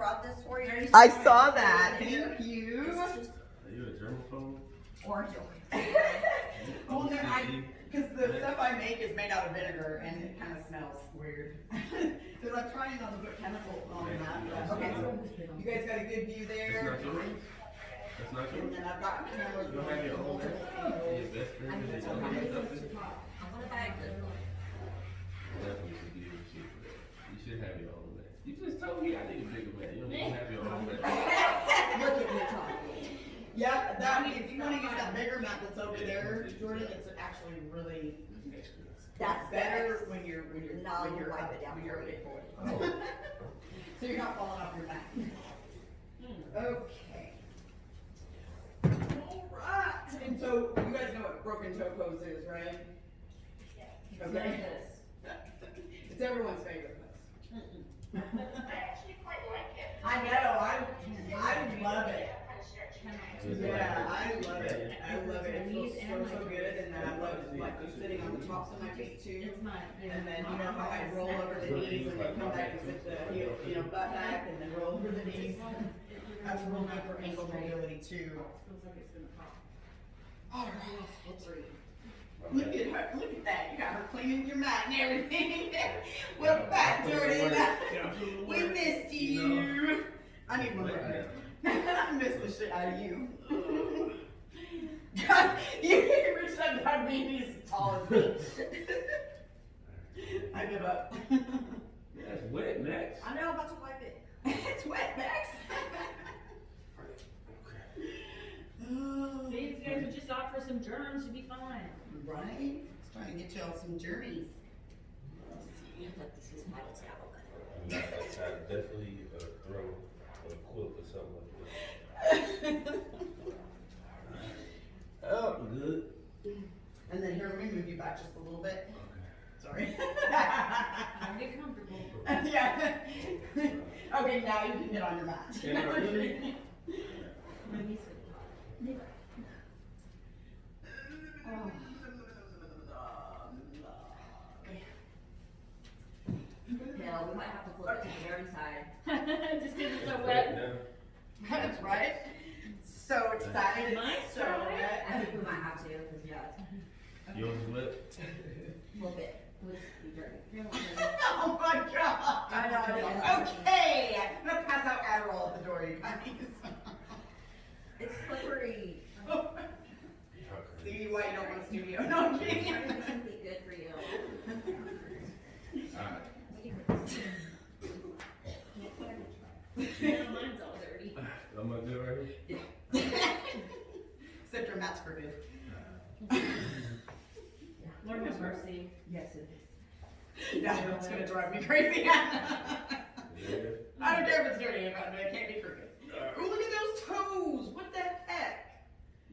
brought this for you. I saw that. Thank you. It's just Are you a germaphobe? orange. Well, no, because the stuff I make is made out of vinegar and it kind of smells weird. Because I'm trying not to put chemicals on that. Okay, so you guys got a good view That's there. not yours? That's not And yours? then I've got cameras You don't have your own multiple bag? angles. Your best friend is your own stuff? I want a bag. Definitely should be able to shoot for that. You should have your own bag. You just told me I need a bigger bag. You don't even have your own bag. Look at me talking. Yeah, that if you want to use that bigger map that's over there, Jordan, it's actually really That's better when you're No, when you're wipe up, it down when you're a for big you. boy. So you're not falling off your back. Okay. Alright, and so you guys know what broken toe pose is, right? Okay. It's everyone's favorite pose. I know, I love it. Yeah, I love it. I love it. It feels so good, and then I love like sitting on the tops of my feet too. And then you know how I roll over the knees and then come back and sit the heel, butt back and then roll over the knees. That's real good for ankle mobility too. All right. Look at her. Look at that. You got her cleaning your mat and everything. Welcome back, Jordan. We missed you. I need more bread. I miss the shit out of you. God, you reached up and grabbed me and he's as tall as me. I give up. That's wet, Max. I know, I'm about to wipe it. It's wet, Max. See, if you guys would just opt for some germs, you'd be fine. Right? Just trying to get y'all some journeys. But this is metal towel. I definitely throw a quilt or something like that. Oh, Good. and then here, let me move you back just a little bit. Sorry. Now get comfortable. Yeah. Okay, now you can get on your mat. Can I really? Maybe Oh. Hell, we might have to flip it to the dirty side. just because it's so wet. Now, That's right. So excited. Nice, So right? wet. I think we might have to, because yeah, yours is wet? it's a little bit. We'll just be dirty. Oh my god. I know. Okay. I'm gonna pass out Adderall at the door, you guys. It's slippery. See why you don't want a studio. No, I'm I'm kidding. trying to do something good for you. Alright. Yeah, mine's all dirty. I'm gonna do it right here. Except your mat's crooked. Lord have mercy. Yes, it is. Yeah, that's gonna drive me crazy. Yeah. I don't care if it's dirty, but it can't be crooked. Oh, look at those toes. What the heck?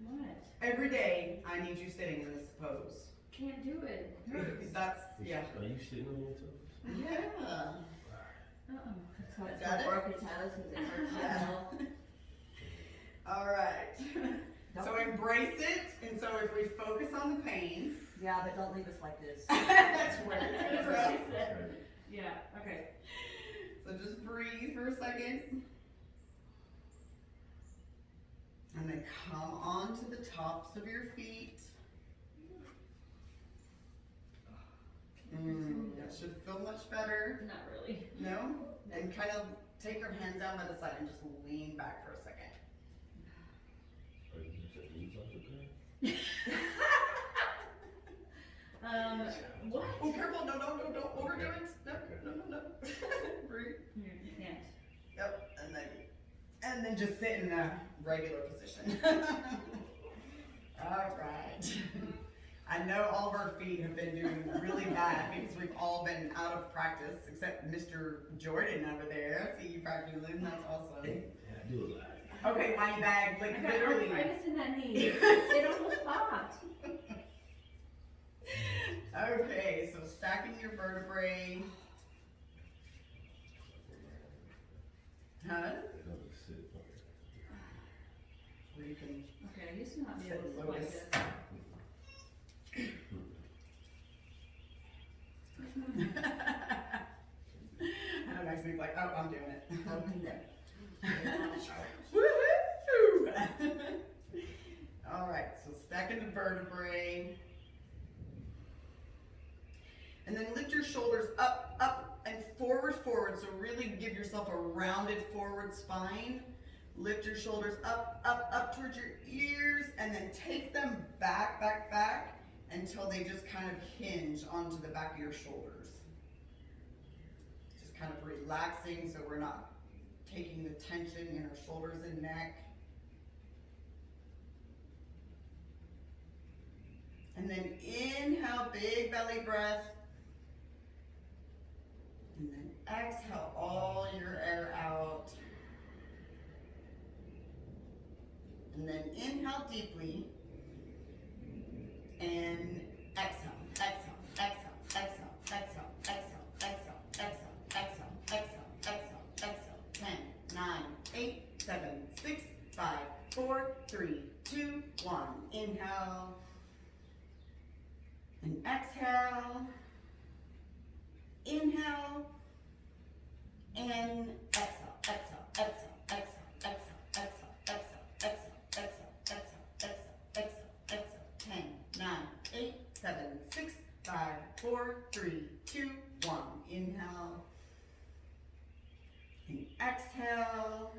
What? Every day, I need you sitting in this pose. Can't do it. It hurts. That's, yeah. Are you sitting on your toes? Yeah. Uh-oh. That's why it's Got called it? broken toes, because it hurts Yeah. hell. All right. So embrace it, and so if we focus on the pain, Yeah, but don't leave us like this. that's where That's it's what from. she said. Yeah, okay. So just breathe for a second. And then come onto the tops of your feet. That should feel much better. Not really. No? And kind of take your hands down by the side and just lean back for a second. Are you just a knees off the ground? What? Oh, careful. No, don't overdo it. No. Breathe. You can't. Yep. And then just sit in a regular position. All right. I know all of our feet have been doing really bad because we've all been out of practice, except Mr. Jordan over there. I see you practicing. That's awesome. Yeah, I do a lot. Okay, money bag, like I got literally. arthritis in that knee. It almost popped. Okay, so stacking your vertebrae. Huh? I'm gonna sit on it. Where you can. Okay, I used to not be able to sit like this. And it makes me like, oh, I'm doing it. Open the Woohoo! All right, so stacking the vertebrae. And then lift your shoulders up, up, and forward, forward. So really give yourself a rounded forward spine. Lift your shoulders up, up, up towards your ears, and then take them back, back, back, until they just kind of hinge onto the back of your shoulders. Just kind of relaxing so we're not taking the tension in our shoulders and neck. And then inhale, big belly breath. And then exhale all your air out. And then inhale deeply. And exhale, exhale, exhale, exhale, exhale, exhale, exhale, exhale, exhale, exhale, exhale, exhale. 10, 9, 8, 7, 6, 5, 4, 3, 2, 1. Inhale. And exhale. Inhale. And exhale, exhale, exhale, exhale, exhale, exhale, exhale, exhale, exhale, exhale, exhale, exhale, exhale. 10, 9, 8, 7, 6, 5, 4, 3, 2, 1. Inhale. And exhale.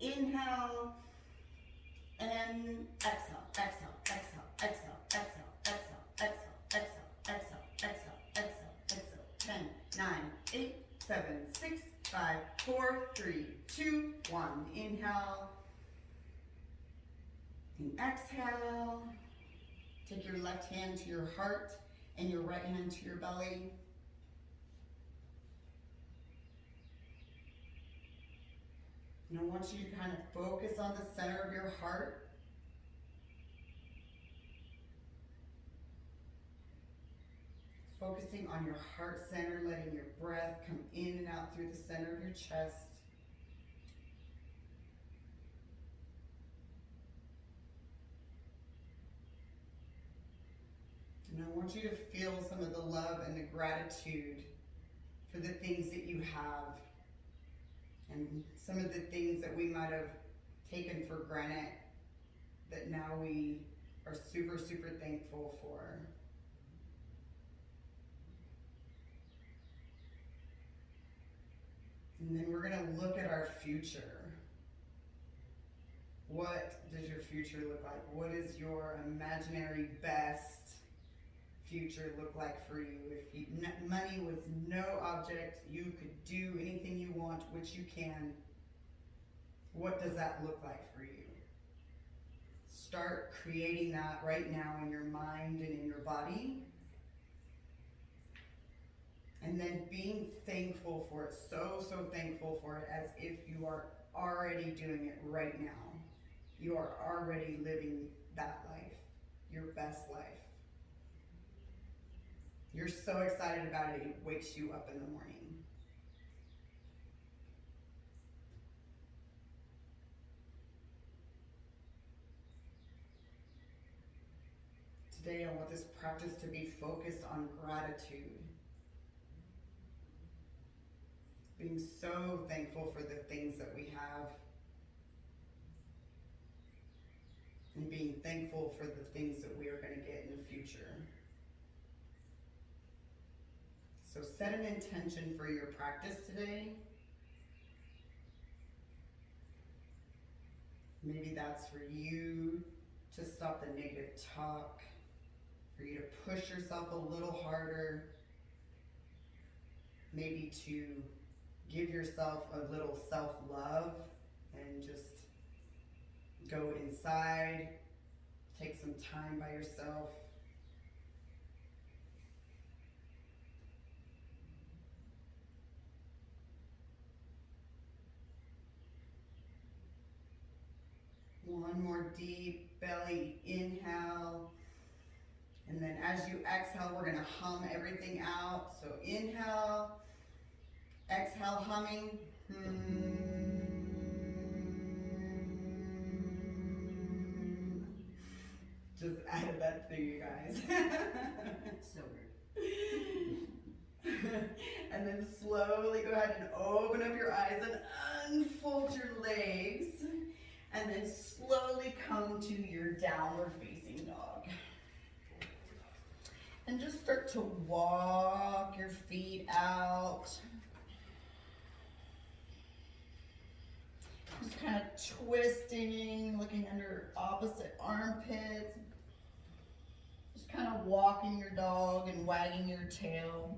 Inhale. And exhale, exhale, exhale, exhale, exhale, exhale, exhale, exhale, exhale, exhale, exhale, exhale. 10, 9, 8, 7, 6, 5, 4, 3, 2, 1. Inhale. And exhale. Take your left hand to your heart and your right hand to your belly. And I want you to kind of focus on the center of your heart. Focusing on your heart center, letting your breath come in and out through the center of your chest. And I want you to feel some of the love and the gratitude for the things that you have and some of the things that we might have taken for granted that now we are super, super thankful for. And then we're going to look at our future. What does your future look like? What is your imaginary best future look like for you? If money was no object, you could do anything you want, which you can. What does that look like for you? Start creating that right now in your mind and in your body. And then being thankful for it, so thankful for it, as if you are already doing it right now. You are already living that life, your best life. You're so excited about it, it wakes you up in the morning. Today I want this practice to be focused on gratitude. Being so thankful for the things that we have. And being thankful for the things that we are going to get in the future. So set an intention for your practice today. Maybe that's for you to stop the negative talk, for you to push yourself a little harder, maybe to give yourself a little self-love and just go inside, take some time by yourself. One more deep belly inhale. And then as you exhale, we're going to hum everything out. So inhale, exhale, humming. Just added that to you guys. So weird. And then slowly go ahead and open up your eyes and fold your legs, and then slowly come to your downward facing dog. And just start to walk your feet out. Just kind of twisting, looking under opposite armpits. Just kind of walking your dog and wagging your tail.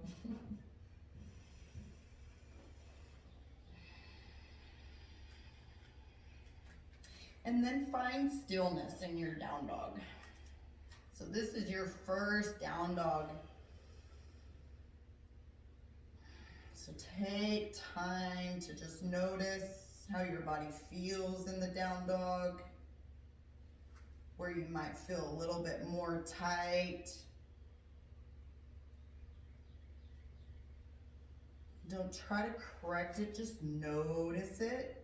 And then find stillness in your down dog. So this is your first down dog. So take time to just notice how your body feels in the down dog, where you might feel a little bit more tight. Don't try to correct it, just notice it.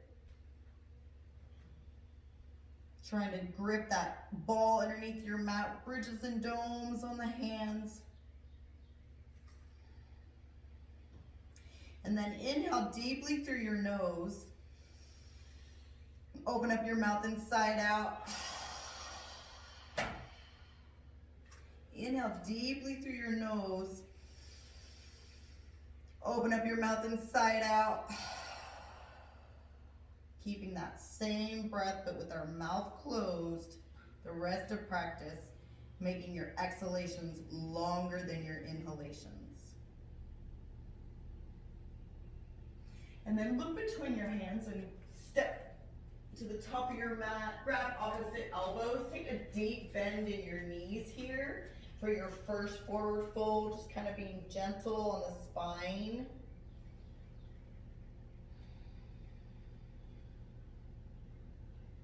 Trying to grip that ball underneath your mat, bridges and domes on the hands. And then inhale deeply through your nose. Open up your mouth inside out. Inhale deeply through your nose. Open up your mouth inside out. Keeping that same breath, but with our mouth closed, the rest of practice, making your exhalations longer than your inhalations. And then look between your hands and step to the top of your mat, grab opposite elbows, take a deep bend in your knees here for your first forward fold, just kind of being gentle on the spine.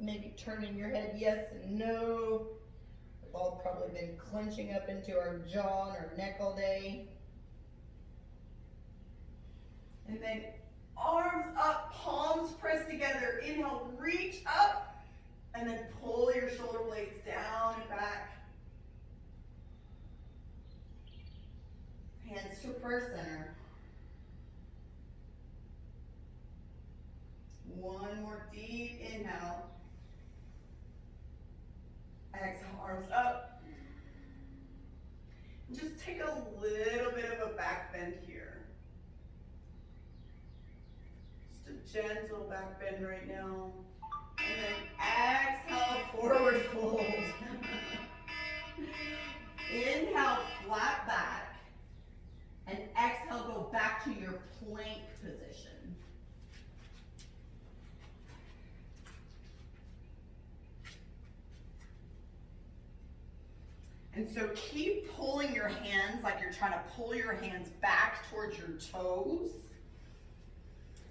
Maybe turning your head yes and no. We've all probably been clenching up into our jaw and our neck all day. And then arms up, palms pressed together. Inhale, reach up, and then pull your shoulder blades down and back. Hands to first center. One more deep inhale. Exhale, arms up. Just take a little bit of a back bend here. Just a gentle back bend right now. And then exhale, forward fold. Inhale, flat back. And exhale, go back to your plank position. And so keep pulling your hands like you're trying to pull your hands back towards your toes.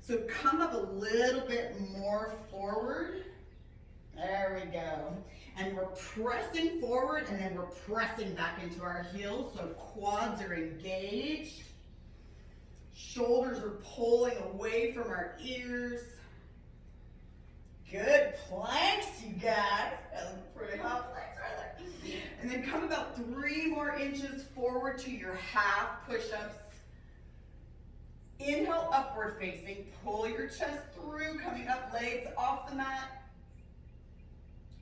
So come up a little bit more forward. There we go. And we're pressing forward and then we're pressing back into our heels. So quads are engaged. Shoulders are pulling away from our ears. Good planks, you guys. Pretty hot planks right there. And then come about 3 more inches forward to your half push-ups. Inhale, upward facing. Pull your chest through, coming up, legs off the mat.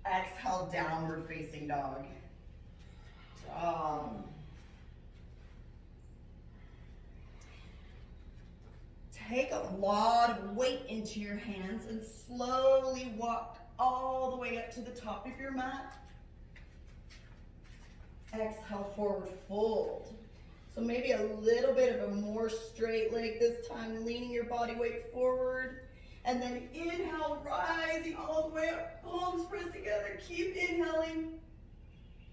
Exhale, downward facing dog. Take a lot of weight into your hands and slowly walk all the way up to the top of your mat. Exhale, forward fold. So maybe a little bit of a more straight leg this time, leaning your body weight forward. And then inhale, rising all the way up, palms pressed together. Keep inhaling.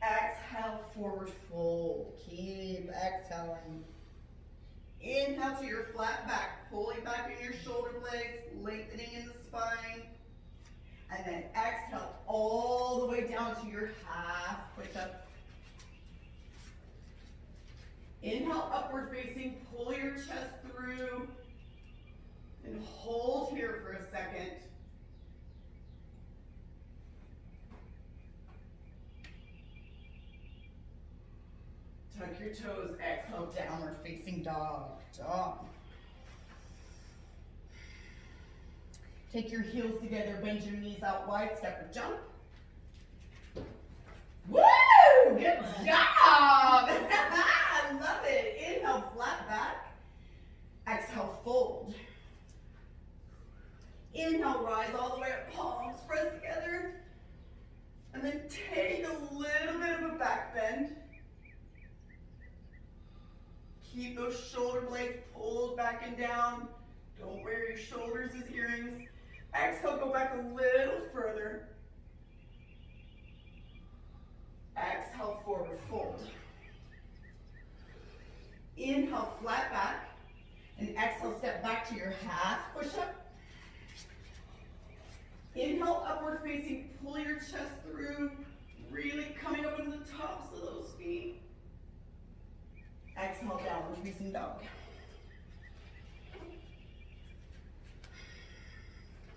Exhale, forward fold. Keep exhaling. Inhale to your flat back, pulling back in your shoulder blades, lengthening in the spine. And then exhale all the way down to your half push-up. Inhale, upward facing, pull your chest through, and hold here for a second. Tuck your toes, exhale, downward facing dog. Take your heels together, bend your knees out wide, step or jump. Woo! Good job! I love it. Inhale, flat back. Exhale, fold. Inhale, rise all the way up, palms press together. And then take a little bit of a back bend. Keep those shoulder blades pulled back and down. Don't wear your shoulders as earrings. Exhale, go back a little further. Exhale, forward fold. Inhale, flat back. And exhale, step back to your half push-up. Inhale, upward facing, pull your chest through, really coming up into the tops of those feet. Exhale, downward facing dog.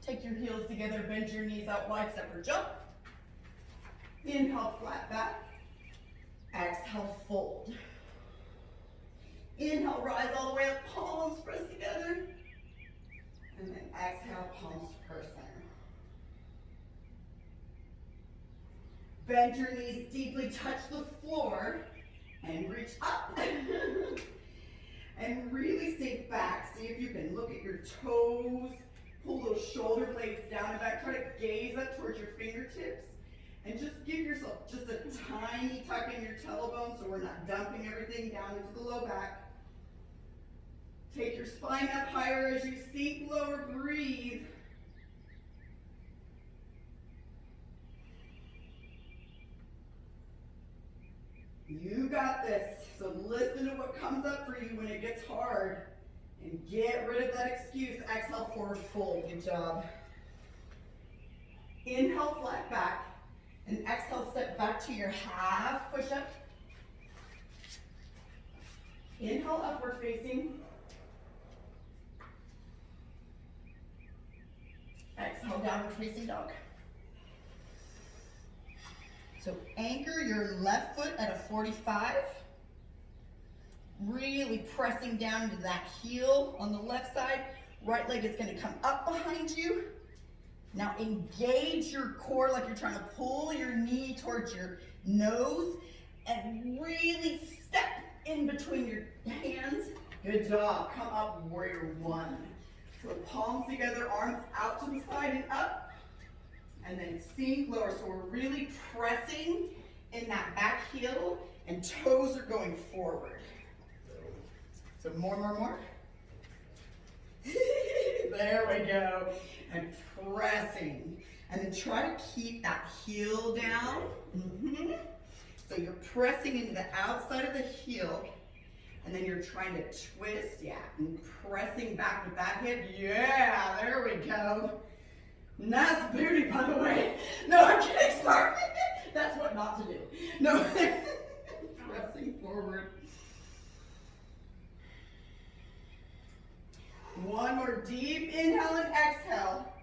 Take your heels together, bend your knees out wide, step or jump. Inhale, flat back. Exhale, fold. Inhale, rise all the way up, palms press together. And then exhale, palms to first center. Bend your knees deeply, touch the floor, and reach up. And really sink back. See if you can look at your toes, pull those shoulder blades down and back. Try to gaze up towards your fingertips. And just give yourself just a tiny tuck in your tailbone so we're not dumping everything down into the low back. Take your spine up higher as you sink lower, breathe. You got this. So listen to what comes up for you when it gets hard and get rid of that excuse. Exhale, forward fold. Good job. Inhale, flat back. And exhale, step back to your half push-up. Inhale, upward facing. Exhale, downward facing dog. So anchor your left foot at a 45. Really pressing down into that heel on the left side. Right leg is going to come up behind you. Now engage your core like you're trying to pull your knee towards your nose and really step in between your hands. Good job. Come up, warrior one. So palms together, arms out to the side and up. And then sink lower. So we're really pressing in that back heel and toes are going forward. So more. There we go. And pressing. And then try to keep that heel down. So you're pressing into the outside of the heel. And then you're trying to twist, and pressing back with that hip. Yeah, there we go. Nice booty, by the way. No, I'm kidding, sorry. That's what not to do. No, pressing forward. One more deep inhale and exhale.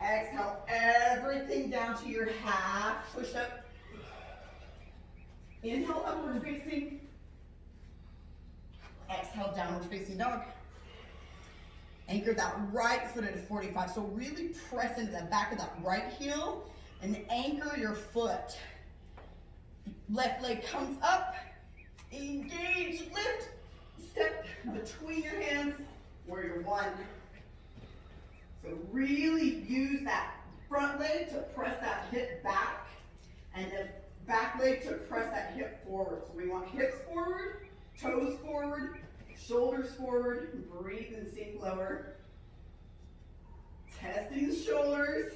Exhale everything down to your half push-up. Inhale, upward facing. Exhale, downward facing dog. Anchor that right foot at a 45. So really press into the back of that right heel and anchor your foot. Left leg comes up. Engage, lift, step between your hands, warrior one. So really use that front leg to press that hip back and the back leg to press that hip forward. So we want hips forward, toes forward, shoulders forward, breathe and sink lower. Testing the shoulders,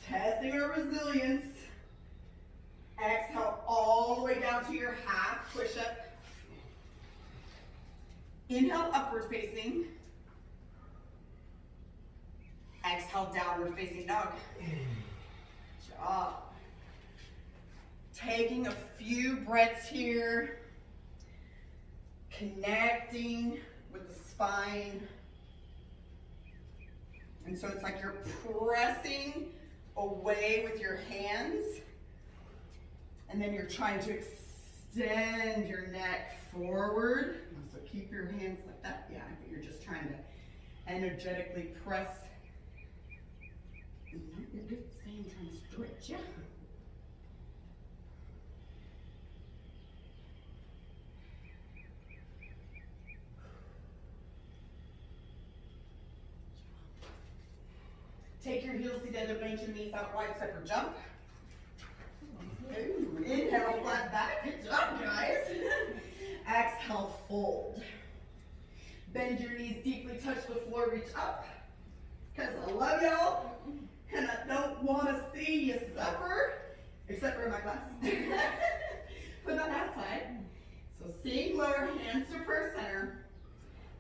testing our resilience. Exhale all the way down to your half push-up. Inhale, upward facing. Exhale, downward facing dog. Good job. Taking a few breaths here. Connecting with the spine. And so it's like you're pressing away with your hands. And then you're trying to extend your neck forward. So keep your hands like that. Yeah, but you're just trying to energetically press. Good same time stretch, yeah. Take your heels together, bend your knees out wide, step or jump. Ooh, inhale, flat back. Good job, guys. Exhale, fold. Bend your knees deeply, touch the floor, reach up. Because I love y'all, and I don't want to see you suffer, except for in my class. Put on that side. So sink lower, hands to purse center.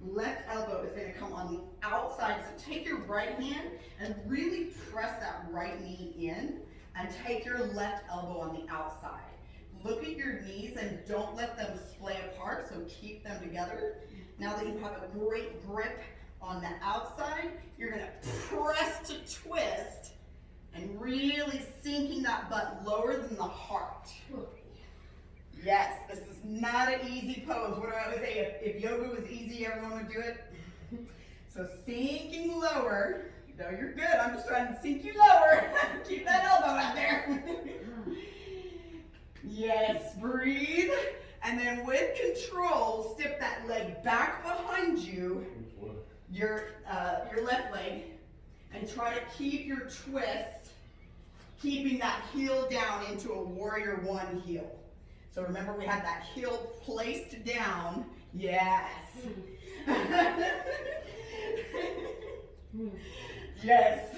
Left elbow is going to come on the outside. So take your right hand and really press that right knee in, and take your left elbow on the outside. Look at your knees and don't let them splay apart, so keep them together. Now that you have a great grip on the outside, you're gonna press to twist and really sinking that butt lower than the heart. Yes, this is not an easy pose. What do I always say? If yoga was easy, everyone would do it. So sinking lower. No, you're good. I'm just trying to sink you lower. Keep that elbow out there. Yes, breathe. And then with control, step that leg back behind you, your left leg, and try to keep your twist, keeping that heel down into a warrior one heel. So remember, we had that heel placed down. Yes. Yes.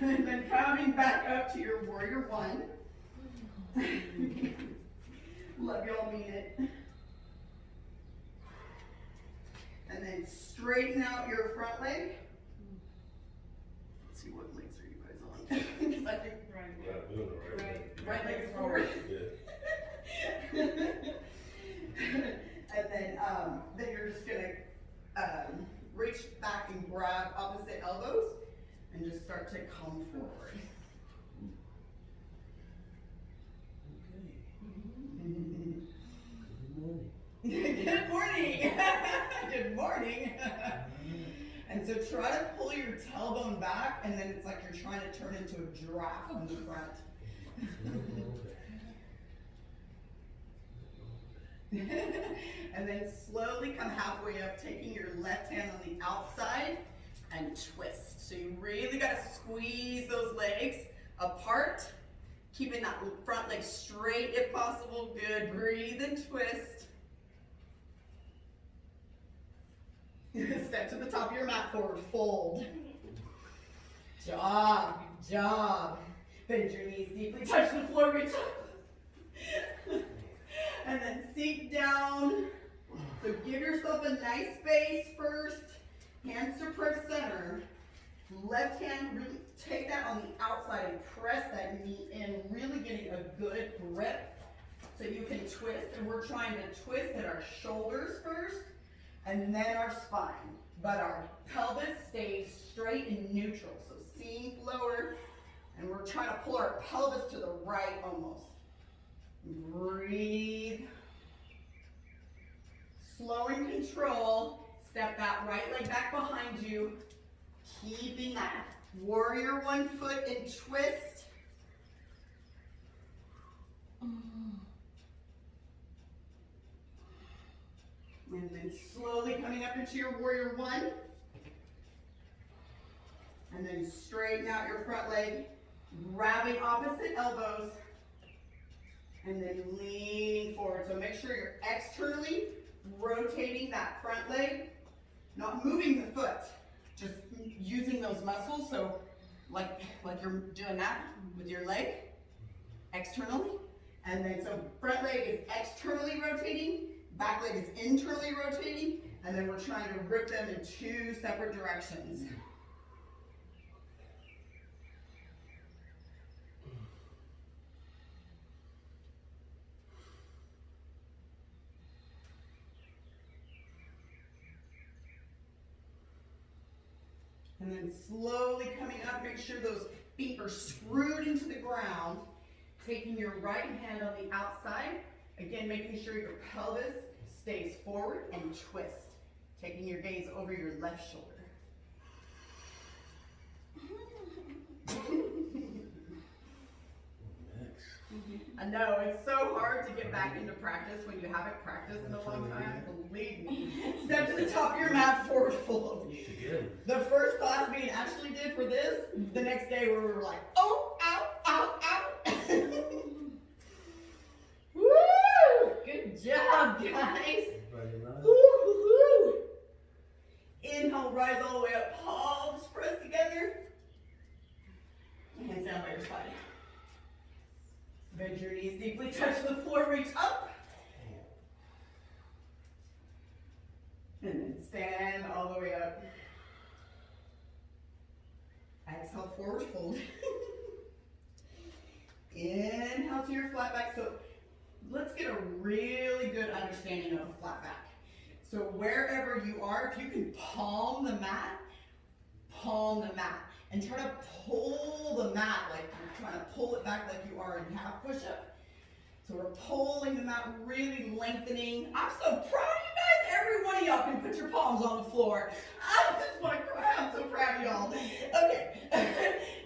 And then coming back up to your warrior one. Love y'all, mean it. And then straighten out your front leg. Let's see, what legs are you guys on? Because I think right leg is forward. Yeah. And then you're just gonna reach back and grab opposite elbows and just start to come forward. Good morning. Good morning. And so try to pull your tailbone back, and then it's like you're trying to turn into a giraffe on the front. And then slowly come halfway up, taking your left hand on the outside and twist. So you really got to squeeze those legs apart, keeping that front leg straight if possible. Good. Breathe and twist. Step to the top of your mat, forward fold. Job, job. Bend your knees deeply, touch the floor, reach up. And then sink down. So give yourself a nice space first. Hands to press center. Left hand, really take that on the outside and press that knee in, really getting a good grip so you can twist. And we're trying to twist at our shoulders first and then our spine. But our pelvis stays straight and neutral. So sink lower, and we're trying to pull our pelvis to the right almost. Breathe. Slow and control. Step that right leg back behind you. Keeping that warrior one foot and twist. And then slowly coming up into your warrior one. And then straighten out your front leg, grabbing opposite elbows. And then leaning forward. So make sure you're externally rotating that front leg, not moving the foot, just using those muscles. So like you're doing that with your leg, externally. And then so front leg is externally rotating, back leg is internally rotating, and then we're trying to rip them in two separate directions. And then slowly coming up, make sure those feet are screwed into the ground. Taking your right hand on the outside. Again, making sure your pelvis stays forward and twist. Taking your gaze over your left shoulder. I know, it's so hard to get back into practice when you haven't practiced in a long time. Believe me. Step to the top of your mat, forward fold. Again. The first class me and Ashley did for this, the next day we were like, oh, ow, ow, ow. Woo! Good job, guys. Woo-hoo-hoo. Inhale, rise all the way up, palms press together. Hands down by your side. Bend your knees deeply, touch the floor, reach up. And then stand all the way up. Exhale, forward fold. Inhale to your flat back. So let's get a really good understanding of a flat back. So wherever you are, if you can palm the mat, and try to pull the mat like you're trying to pull it back like you are in half push-up. So we're pulling the mat, really lengthening. I'm so proud of you guys. Every one of y'all can put your palms on the floor. I just want to cry. I'm so proud of y'all. Okay.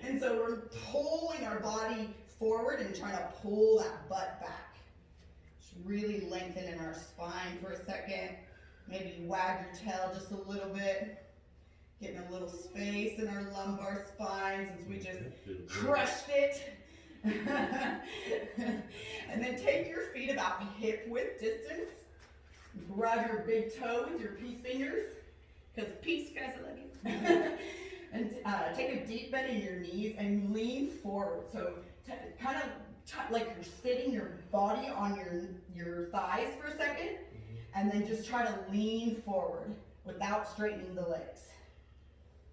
And so we're pulling our body forward and trying to pull that butt back. Just really lengthening our spine for a second. Maybe wag your tail just a little bit. Getting a little space in our lumbar spine since we just crushed it. And then take your feet about hip width distance. Grab your big toe with your peace fingers. Because peace, guys, I love you. And take a deep bend in your knees and lean forward. So kind of like you're sitting your body on your thighs for a second. And then just try to lean forward without straightening the legs.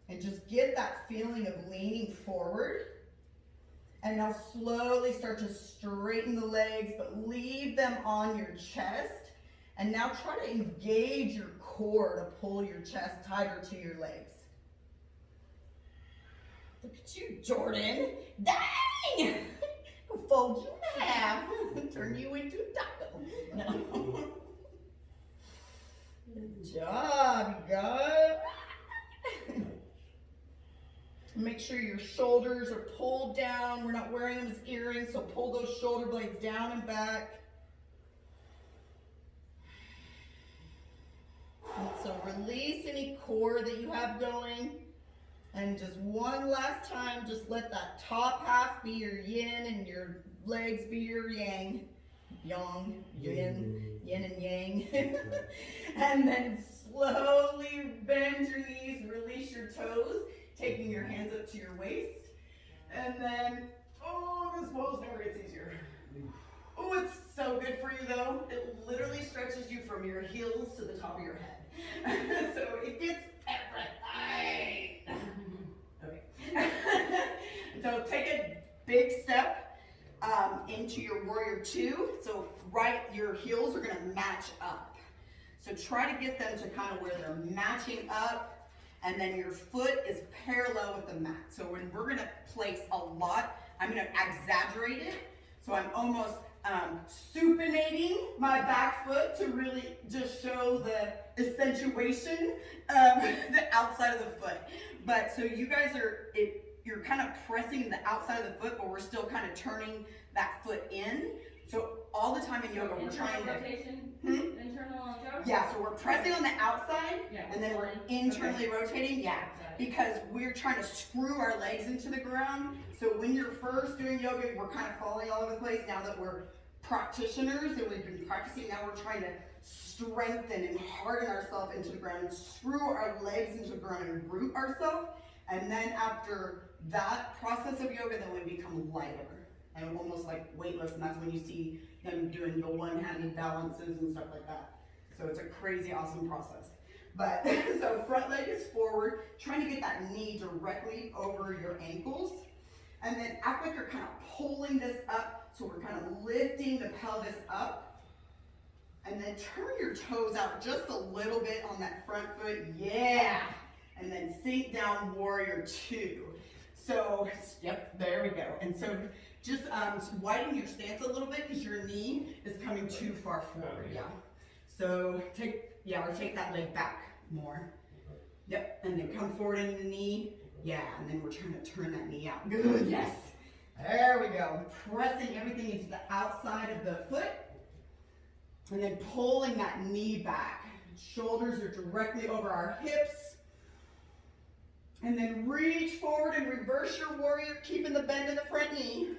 And just get that feeling of leaning forward. And now slowly start to straighten the legs, but leave them on your chest. And now try to engage your core to pull your chest tighter to your legs. Look at you, Jordan. Dang! I'll fold you in half and turn you into a taco. No. Good job, you guys. Make sure your shoulders are pulled down. We're not wearing them as earrings, so pull those shoulder blades down and back. And so release any core that you have going. And just one last time, just let that top half be your yin and your legs be your yang. Yang, yin, yin and yang. And then slowly bend your knees, release your toes. Taking your hands up to your waist. And then, oh, this pose never gets easier. Oh, it's so good for you though. It literally stretches you from your heels to the top of your head. So it gets everything. Okay. So take a big step into your warrior two. So your heels are gonna match up. So try to get them to kind of where they're matching up. And then your foot is parallel with the mat. So when we're gonna place a lot, I'm gonna exaggerate it. So I'm almost supinating my back foot to really just show the accentuation of the outside of the foot. But so you guys you're kind of pressing the outside of the foot, but we're still kind of turning that foot in. So all the time in yoga, we're trying to... Rotation? Internal and outside? Yeah, so we're pressing on the outside, and then we're internally rotating, because we're trying to screw our legs into the ground. So when you're first doing yoga, we're kind of falling all over the place. Now that we're practitioners and we've been practicing, now we're trying to strengthen and harden ourselves into the ground and screw our legs into the ground and root ourselves. And then after that process of yoga, then we become lighter. And almost like weightless, and that's when you see them doing the one-handed balances and stuff like that. So it's a crazy, awesome process. But, so front leg is forward, trying to get that knee directly over your ankles. And then act like you're kind of pulling this up, so we're kind of lifting the pelvis up. And then turn your toes out just a little bit on that front foot, yeah. And then sink down, warrior two. So, yep, there we go. And so, just widen your stance a little bit because your knee is coming too far forward, yeah. So take that leg back More. Yep, and then come forward in the knee. Yeah, and then we're trying to turn that knee out. Good, yes. There we go. Pressing everything into the outside of the foot. And then pulling that knee back. Shoulders are directly over our hips. And then reach forward and reverse your warrior, keeping the bend in the front knee.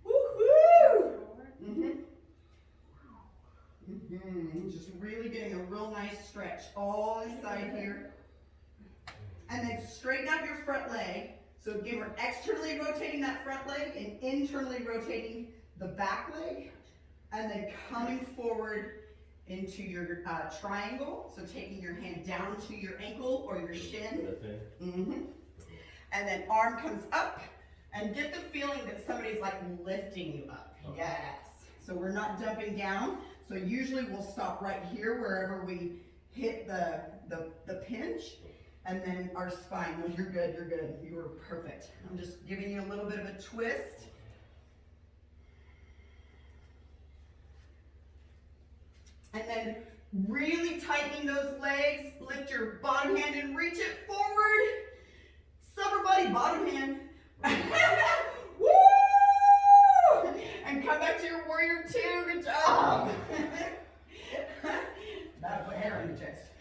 Woo-hoo! Just really getting a real nice stretch all inside here. And then straighten out your front leg. So again, we're externally rotating that front leg and internally rotating the back leg. And then coming forward into your triangle. So taking your hand down to your ankle or your shin. And then arm comes up. And get the feeling that somebody's like lifting you up. Yes. So we're not dumping down. So usually we'll stop right here wherever we hit the pinch. And then our spine. No, you're good, you're good. You were perfect. I'm just giving you a little bit of a twist. And then really tightening those legs. Lift your bottom hand and reach it forward. Summer body, bottom hand. Woo! And come back to your warrior two. Good job. That'll put hair on your chest.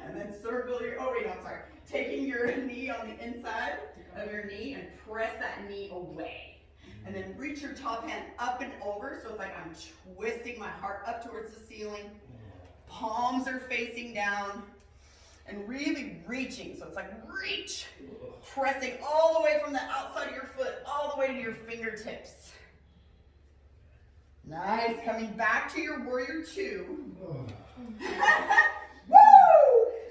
And then circle your, oh wait, no, I'm sorry. Taking your knee on the inside of your knee and press that knee away. And then reach your top hand up and over. So it's like I'm twisting my heart up towards the ceiling. Palms are facing down. And really reaching. So it's like reach. Pressing all the way from the outside of your foot, all the way to your fingertips. Nice. Coming back to your warrior two. Woo!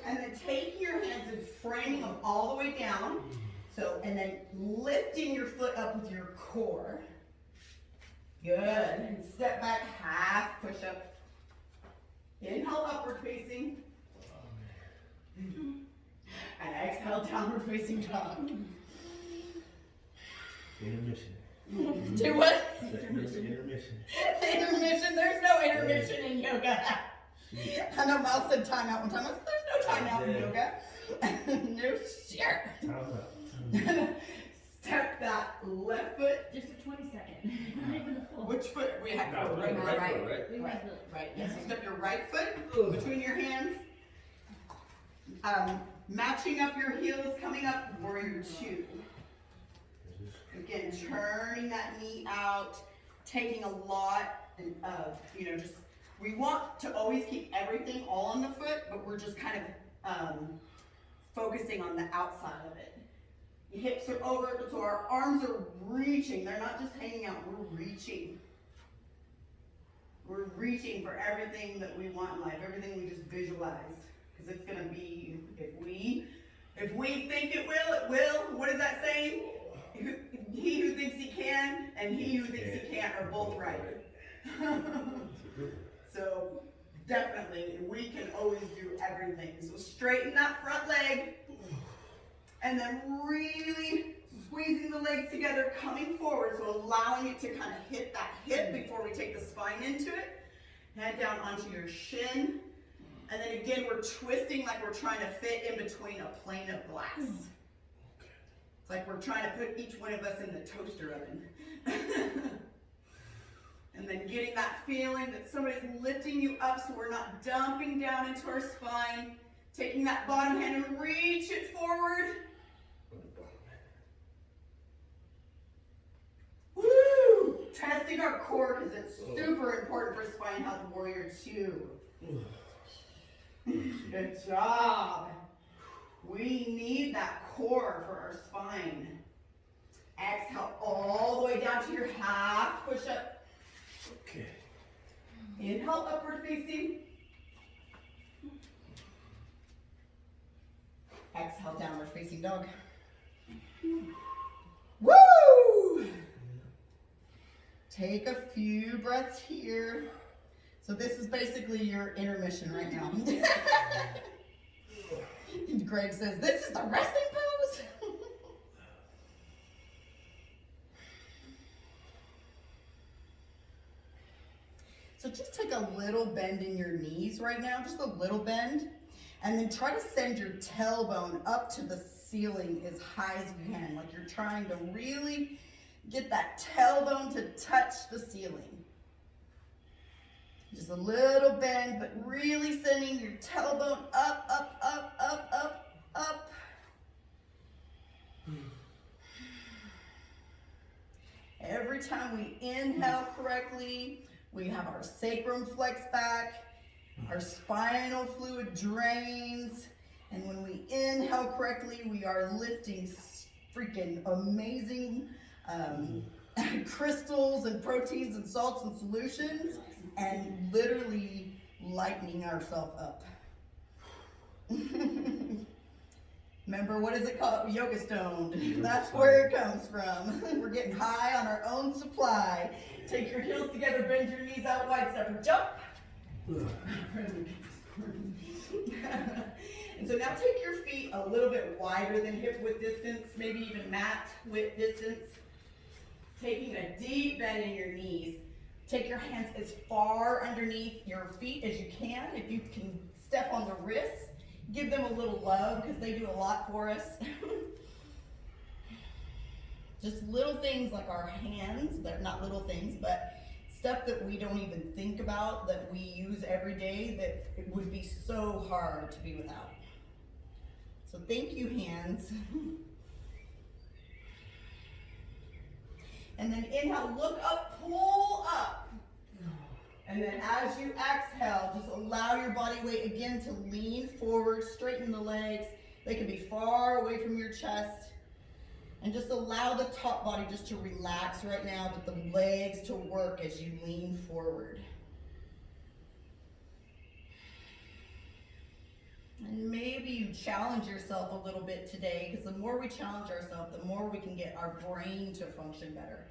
And then taking your hands and framing them all the way down. So, and then lifting your foot up with your core. Good. And step back, half push up. Inhale, upward facing. And exhale, downward facing dog. Intermission. Do what? Intermission. Intermission. There's no intermission in yoga. I know Mal said time out one time. I said, there's no time out in yoga. No shit. Step that left foot. Just a 20-second. Not even a full. Which foot? We have No, right, right right, foot, right? right. Yes. So step your right foot between your hands. Matching up your heels, coming up, warrior two. Again, turning that knee out, taking a lot of, just, we want to always keep everything all on the foot, but we're just kind of focusing on the outside of it. The hips are over, so our arms are reaching. They're not just hanging out, we're reaching. We're reaching for everything that we want in life, everything we just visualized. Because it's going to be, if we think it will. What is that saying? He who thinks he can and he who thinks he can't are both right. So definitely, we can always do everything. So straighten that front leg and then really squeezing the legs together, coming forward. So allowing it to kind of hit that hip before we take the spine into it. Head down onto your shin. And then again, we're twisting like we're trying to fit in between a plane of glass. It's like we're trying to put each one of us in the toaster oven. And then getting that feeling that somebody's lifting you up so we're not dumping down into our spine. Taking that bottom hand and reach it forward. Woo! Testing our core because it's super important for spine health, warrior two. Good job. We need that core for our spine. Exhale all the way down to your half push up. Okay. Inhale, upward facing. Exhale, downward facing dog. Woo! Take a few breaths here. So this is basically your intermission right now. Greg says, this is the resting pose? So just take a a little bend in your knees right now, just a little bend. And then try to send your tailbone up to the ceiling as high as you can. Like you're trying to really get that tailbone to touch the ceiling. Just a little bend, but really sending your tailbone up, up, up, up, up, up. Every time we inhale correctly, we have our sacrum flexed back, our spinal fluid drains, and when we inhale correctly, we are lifting freaking amazing crystals and proteins and salts and solutions, and literally lightening ourselves up. Remember, what is it called? Yoga stoned. That's where it comes from. We're getting high on our own supply. Take your heels together, bend your knees out wide, step and jump. And so now take your feet a little bit wider than hip width distance, maybe even mat width distance. Taking a deep bend in your knees. Take your hands as far underneath your feet as you can. If you can step on the wrists, give them a little love because they do a lot for us. Just little things like our hands, they're not little things, but stuff that we don't even think about, that we use every day, that it would be so hard to be without. So thank you, hands. And then inhale, look up, pull up. And then as you exhale, just allow your body weight again to lean forward, straighten the legs. They can be far away from your chest. And just allow the top body just to relax right now, but the legs to work as you lean forward. And maybe you challenge yourself a little bit today, because the more we challenge ourselves, the more we can get our brain to function better.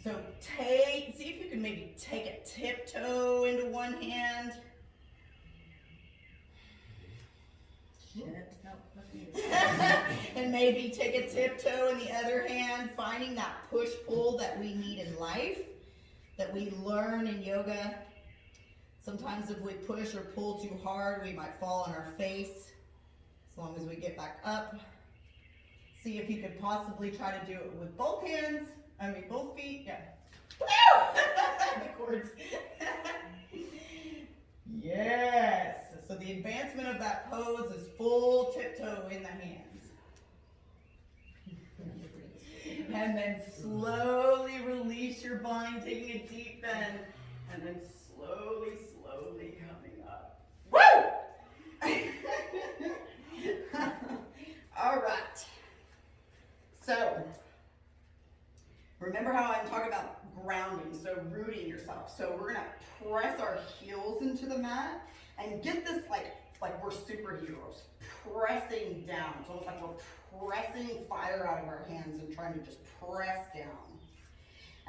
So see if you can maybe take a tiptoe into one hand. Shit. And maybe take a tiptoe in the other hand, finding that push-pull that we need in life, that we learn in yoga. Sometimes if we push or pull too hard, we might fall on our face. As long as we get back up. See if you could possibly try to do it with both hands. Both feet. Yeah. The cords. Yes. So the advancement of that pose is full tiptoe in the hands. And then slowly release your bind, taking a deep bend, and then slowly coming up. Woo! All right. So, remember how I'm talking about grounding, so rooting yourself. So we're gonna press our heels into the mat and get this like we're superheroes, pressing down. It's almost like we're pressing fire out of our hands and trying to just press down.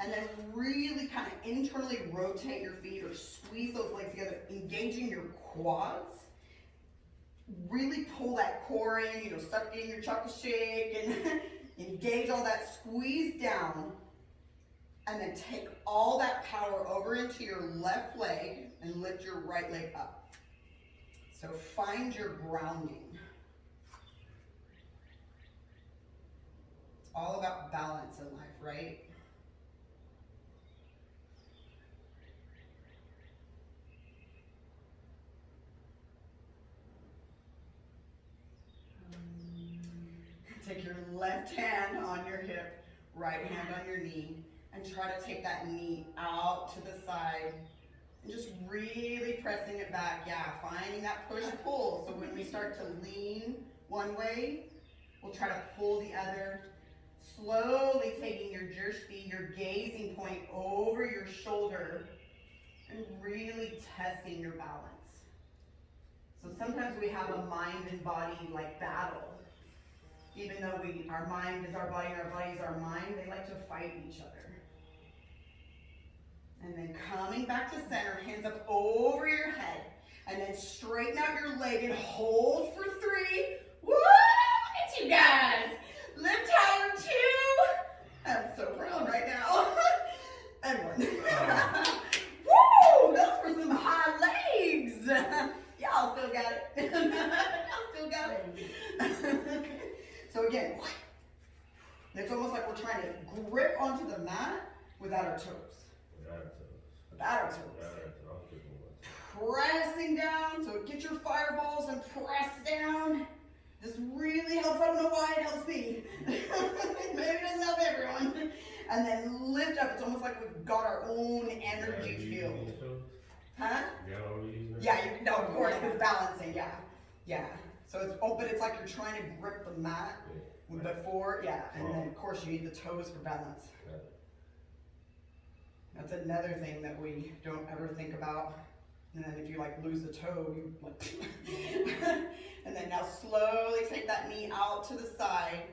And then really kind of internally rotate your feet or squeeze those legs together, engaging your quads. Really pull that core in, suck in your chocolate shake and engage all that, squeeze down. And then take all that power over into your left leg and lift your right leg up. So find your grounding. It's all about balance in life, right? Take your left hand on your hip, right hand on your knee, and try to take that knee out to the side and just really pressing it back. Yeah, finding that push-pull. So when we start to lean one way, we'll try to pull the other. Slowly taking your drishti, your gazing point over your shoulder, and really testing your balance. So sometimes we have a mind and body battle. Even though our mind is our body and our body is our mind, they like to fight each other. And then coming back to center, hands up over your head. And then straighten out your leg and hold for 3. Woo! Look at you guys! Lift higher 2. I'm so proud right now. And 1. Woo! Those were some high So again, it's almost like we're trying to grip onto the mat without our toes. Without our toes. Pressing down, so get your fireballs and press down. This really helps. I don't know why it helps me. Maybe it doesn't help everyone. And then lift up. It's almost like we've got our own energy field. Huh? Yeah, no, of course, it's balancing, yeah. Yeah. So it's, but it's like you're trying to grip the mat before, yeah. And then, of course, you need the toes for balance. That's another thing that we don't ever think about. And then if you like lose a toe, you like, and then now slowly take that knee out to the side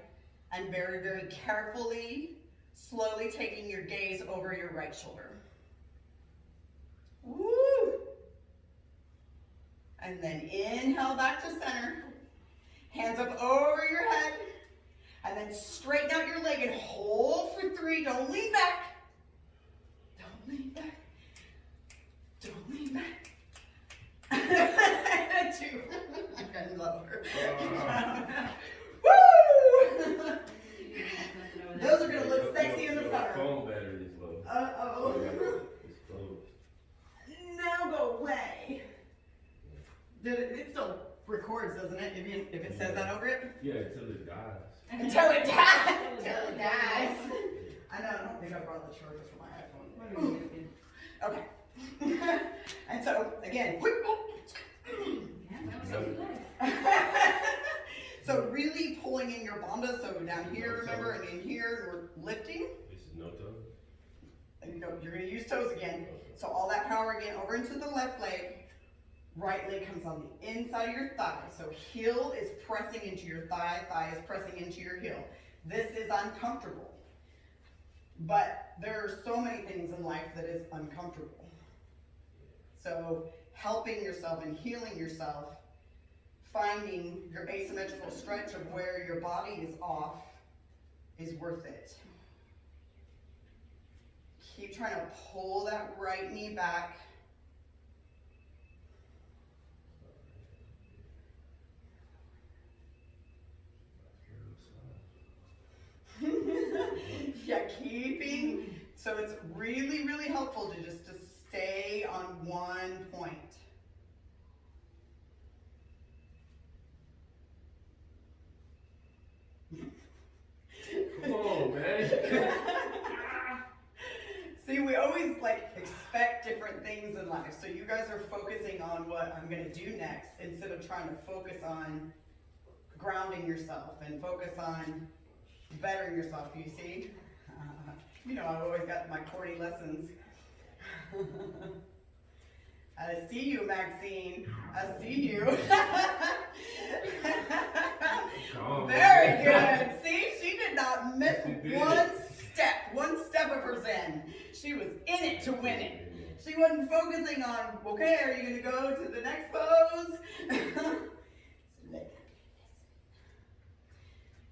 and very, very carefully, slowly taking your gaze over your right shoulder. Woo! And then inhale back to center, hands up over your head, and then straighten out your leg and hold for 3, don't lean back. Don't lean back. Don't lean back. 2. I love her. Woo! Those are gonna look sexy in the summer. Phone battery is low. Uh-oh. It's closed. Now go away. It still records, doesn't it? If it says that over it? Yeah, until it dies. Until it dies. Until it dies. I know, I don't think I brought the charger for my iPhone. Okay. And so, again, so really pulling in your bandha, so down here, remember, and in here, we're lifting. This is no toe. And you're going to use toes again. So all that power again over into the left leg. Right leg comes on the inside of your thigh. So heel is pressing into your thigh, thigh is pressing into your heel. This is uncomfortable. But there are so many things in life that is uncomfortable. So helping yourself and healing yourself, finding your asymmetrical stretch of where your body is off is worth it. Keep trying to pull that right knee back. Yeah, keeping, so it's really, really helpful to just to stay on one point. Come on, man. See, we always like expect different things in life. So you guys are focusing on what I'm gonna do next instead of trying to focus on grounding yourself and focus on bettering yourself, you see? You know, I've always got my corny lessons. I see you, Maxine. I see you. Very good. See, she did not miss one step of her Zen. She was in it to win it. She wasn't focusing on, okay, are you going to go to the next pose?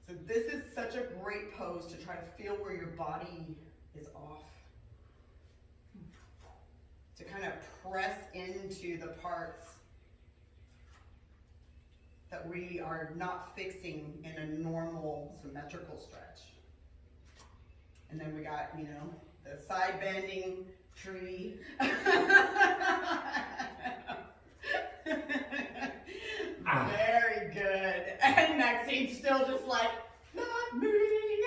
So this is such a great pose to try to feel where your body is off. To kind of press into the parts that we are not fixing in a normal symmetrical stretch. And then we got, you know, the side bending tree. Very good. And Maxine's still just like, not moving.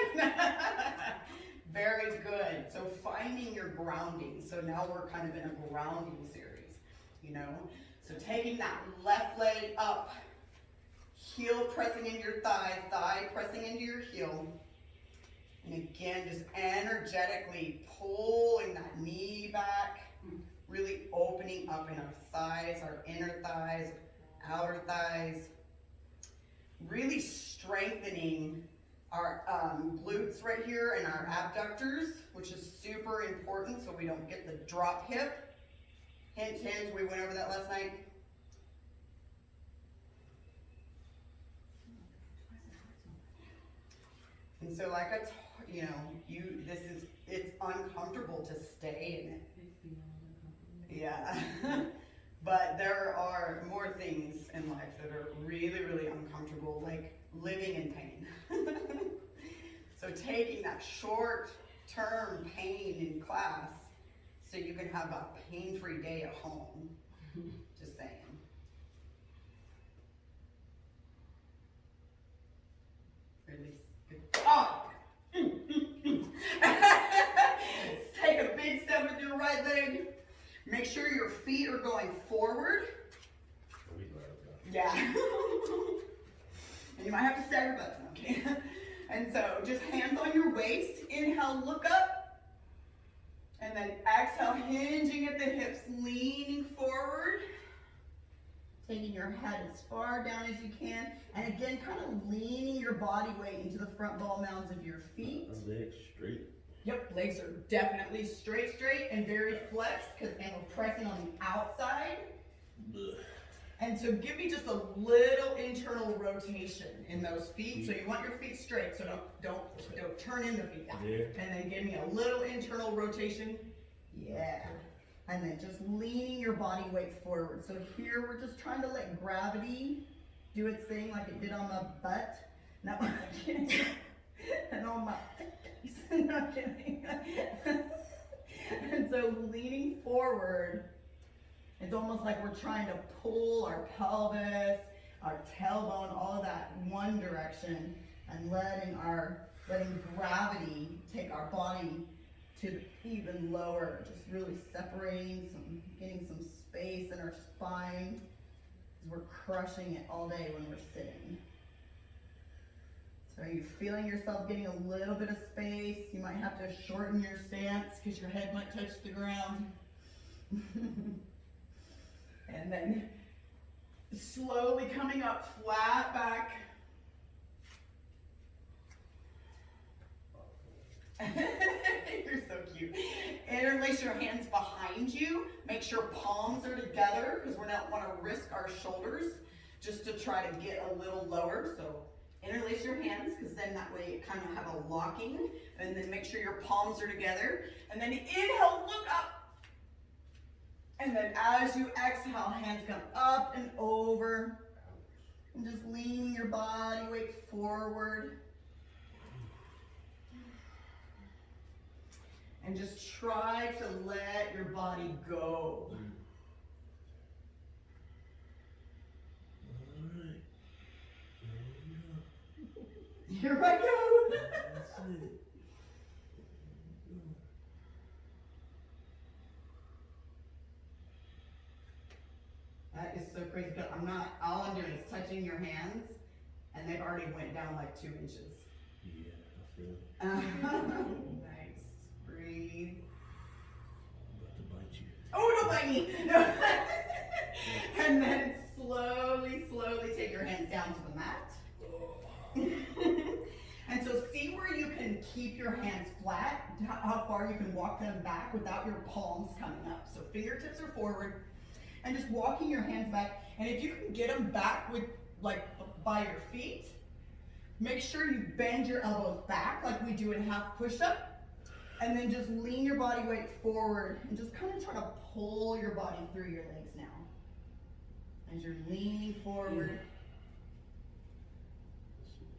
Very good. So finding your grounding. So now we're kind of in a grounding series, you know. So taking that left leg up, heel pressing into your thigh, thigh pressing into your heel. And again, just energetically pulling that knee back, really opening up in our thighs, our inner thighs, outer thighs. Really strengthening our glutes right here and our abductors, which is super important so we don't get the drop hip. Hint, hint, we went over that last night. And so like you know, it's uncomfortable to stay in it. Yeah. But there are more things in life that are really, really uncomfortable living in pain. So taking that short-term pain in class so you can have a pain-free day at home. Just saying. Release. Good. Oh! Take a big step with your right leg. Make sure your feet are going forward. Yeah. And you might have to stagger butts, okay? And so just hands on your waist. Inhale, look up. And then exhale, hinging at the hips, leaning forward. Taking your head as far down as you can. And again, kind of leaning your body weight into the front ball mounds of your feet. Legs straight. Yep, legs are definitely straight, and very flexed because we're pressing on the outside. And so give me just a little internal rotation in those feet. So you want your feet straight, so don't turn in the feet down. Yeah. And then give me a little internal rotation. Yeah. And then just leaning your body weight forward. So here we're just trying to let gravity do its thing like it did on my butt. No, I'm kidding. And on my face. Not kidding. And so leaning forward, it's almost like we're trying to pull our pelvis, our tailbone, all of that one direction, and letting gravity take our body to even lower, just really separating getting some space in our spine, because we're crushing it all day when we're sitting. So are you feeling yourself getting a little bit of space? You might have to shorten your stance because your head might touch the ground. And then slowly coming up flat back. You're so cute. Interlace your hands behind you. Make sure palms are together because we don't want to risk our shoulders just to try to get a little lower. So interlace your hands because then that way you kind of have a locking. And then make sure your palms are together. And then inhale, look up. And then as you exhale, hands come up and over. And just leaning your body weight forward. And just try to let your body go. Here I go. That's it. That is so crazy. All I'm doing is touching your hands, and they've already went down like 2 inches. Yeah, I feel it. Nice. Breathe. I'm about to bite you. Oh, don't bite me. No. And then slowly take your hands down to the mat. And so see where you can keep your hands flat, how far you can walk them back without your palms coming up. So fingertips are forward. And just walking your hands back, and if you can get them back with by your feet, make sure you bend your elbows back like we do in half push-up, and then just lean your body weight forward and just kind of try to pull your body through your legs now. As you're leaning forward.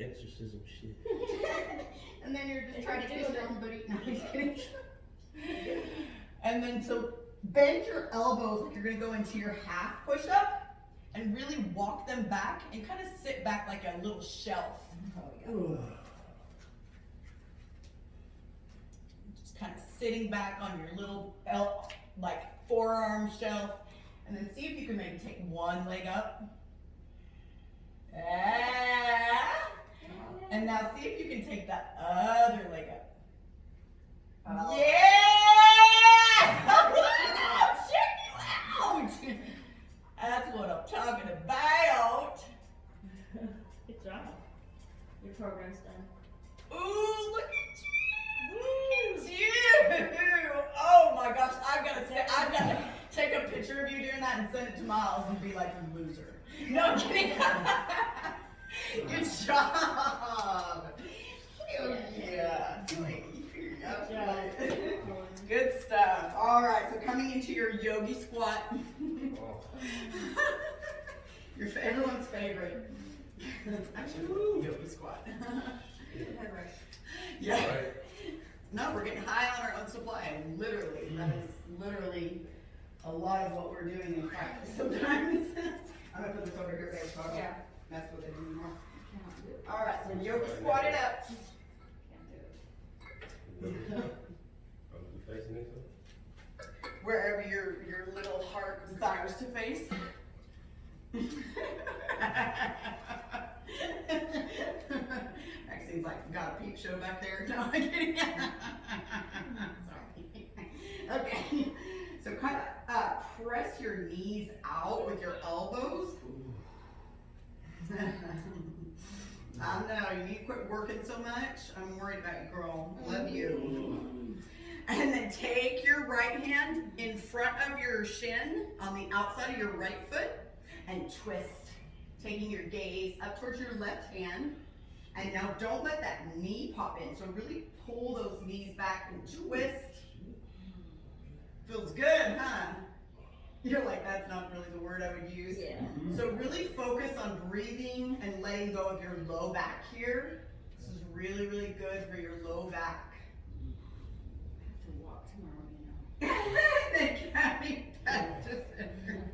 Exorcism shit. And then you're just trying to push everybody. No, I'm just kidding. And then so bend your elbows like you're gonna go into your half push-up and really walk them back and kind of sit back like a little shelf. Oh, yeah. Just kind of sitting back on your little forearm shelf, and then see if you can maybe take one leg up. And now see if you can take that other leg up. Oh. Yeah! Check you out! That's what I'm talking about. Good job. Your program's done. Ooh, look at you! Oh my gosh, I've got to take a picture of you doing that and send it to Miles and be like, you loser. No, I'm kidding. Good job. Hell yeah. Good stuff. All right, so coming into your yogi squat. Everyone's favorite. Actually, yoga squat. Head rush. Yeah. Right. No, we're getting high on our own supply. Literally, that is literally a lot of what we're doing in practice sometimes. I'm gonna put this over here, babe, so I don't Yeah. mess with it anymore. Cannot do it. All right, so yoga squat it up. Can't do it. I'm facing this way. Wherever your little heart desires to face. Maxine's like, got a peep show back there? No, I'm kidding. Sorry. Okay, so kind of press your knees out with your elbows. I know, you need to quit working so much. I'm worried about you, girl. Love you. And then take your right hand in front of your shin on the outside of your right foot and twist, taking your gaze up towards your left hand. And now don't let that knee pop in. So really pull those knees back and twist. Feels good, huh? You're like, that's not really the word I would use. Yeah. So really focus on breathing and letting go of your low back here. This is really, really good for your low back. I have to walk tomorrow, you know. Then carry back to center.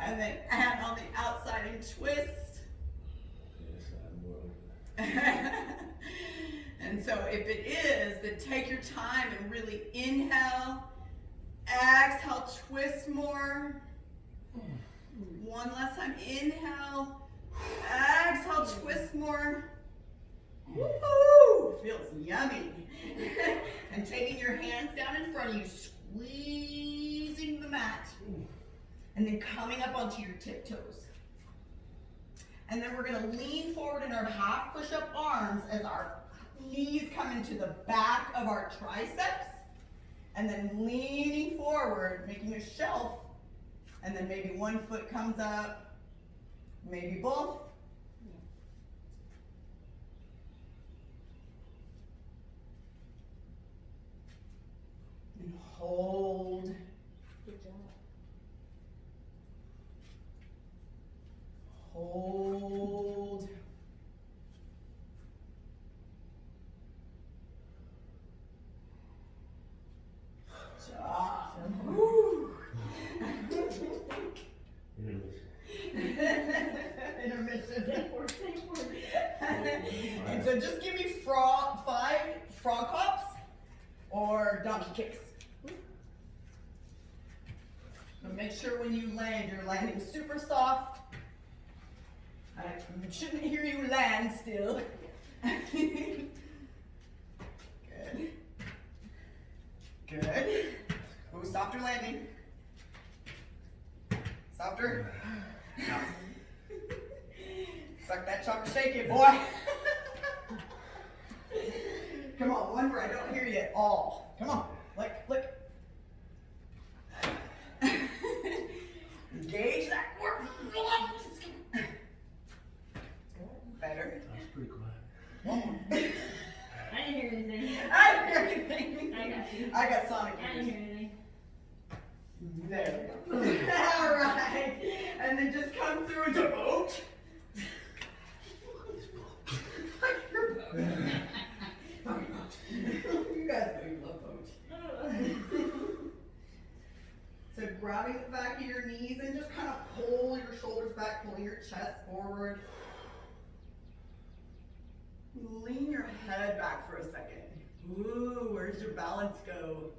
And then hand on the outside and twist. And so if it is, then take your time and really inhale, exhale, twist more. One last time, inhale, exhale, twist more. Woo! Feels yummy. And taking your hands down in front of you, squeezing the mat. And then coming up onto your tiptoes. And then we're gonna lean forward in our half push-up arms as our knees come into the back of our triceps. And then leaning forward, making a shelf. And then maybe one foot comes up, maybe both. And hold. Good job. Hold. Job. Woo. Intermission. And so just give me 5 frog hops or donkey kicks. But make sure when you land, you're landing super soft. I shouldn't hear you land still. Good. Good. Ooh, softer landing. Softer. Suck that chocolate, shake it, boy. Come on, one where I don't hear you at all. Come on, look. Engage that core. Better. That's pretty quiet. One more. I didn't hear anything. I didn't hear anything. I got you. I got sonic I didn't ears. hear anything. There we go. All right. And then just come through into boat. Like your boat. You guys know you love boat. So grabbing the back of your knees and just kind of pull your shoulders back, pulling your chest forward. Lean your head back for a second. Ooh, where's your balance go?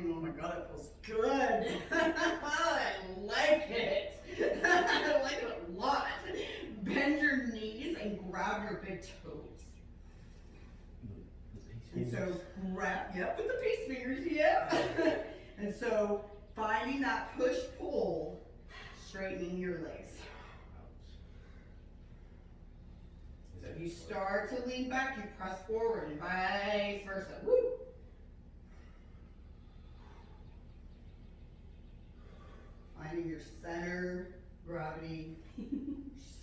Oh my God, it feels good. I like it. I like it a lot. Bend your knees and grab your big toes. And so grab, yep, with the peace fingers, yep. And so finding that push-pull, straightening your legs. So if you start to lean back, you press forward and vice versa. Woo! Finding your center, gravity,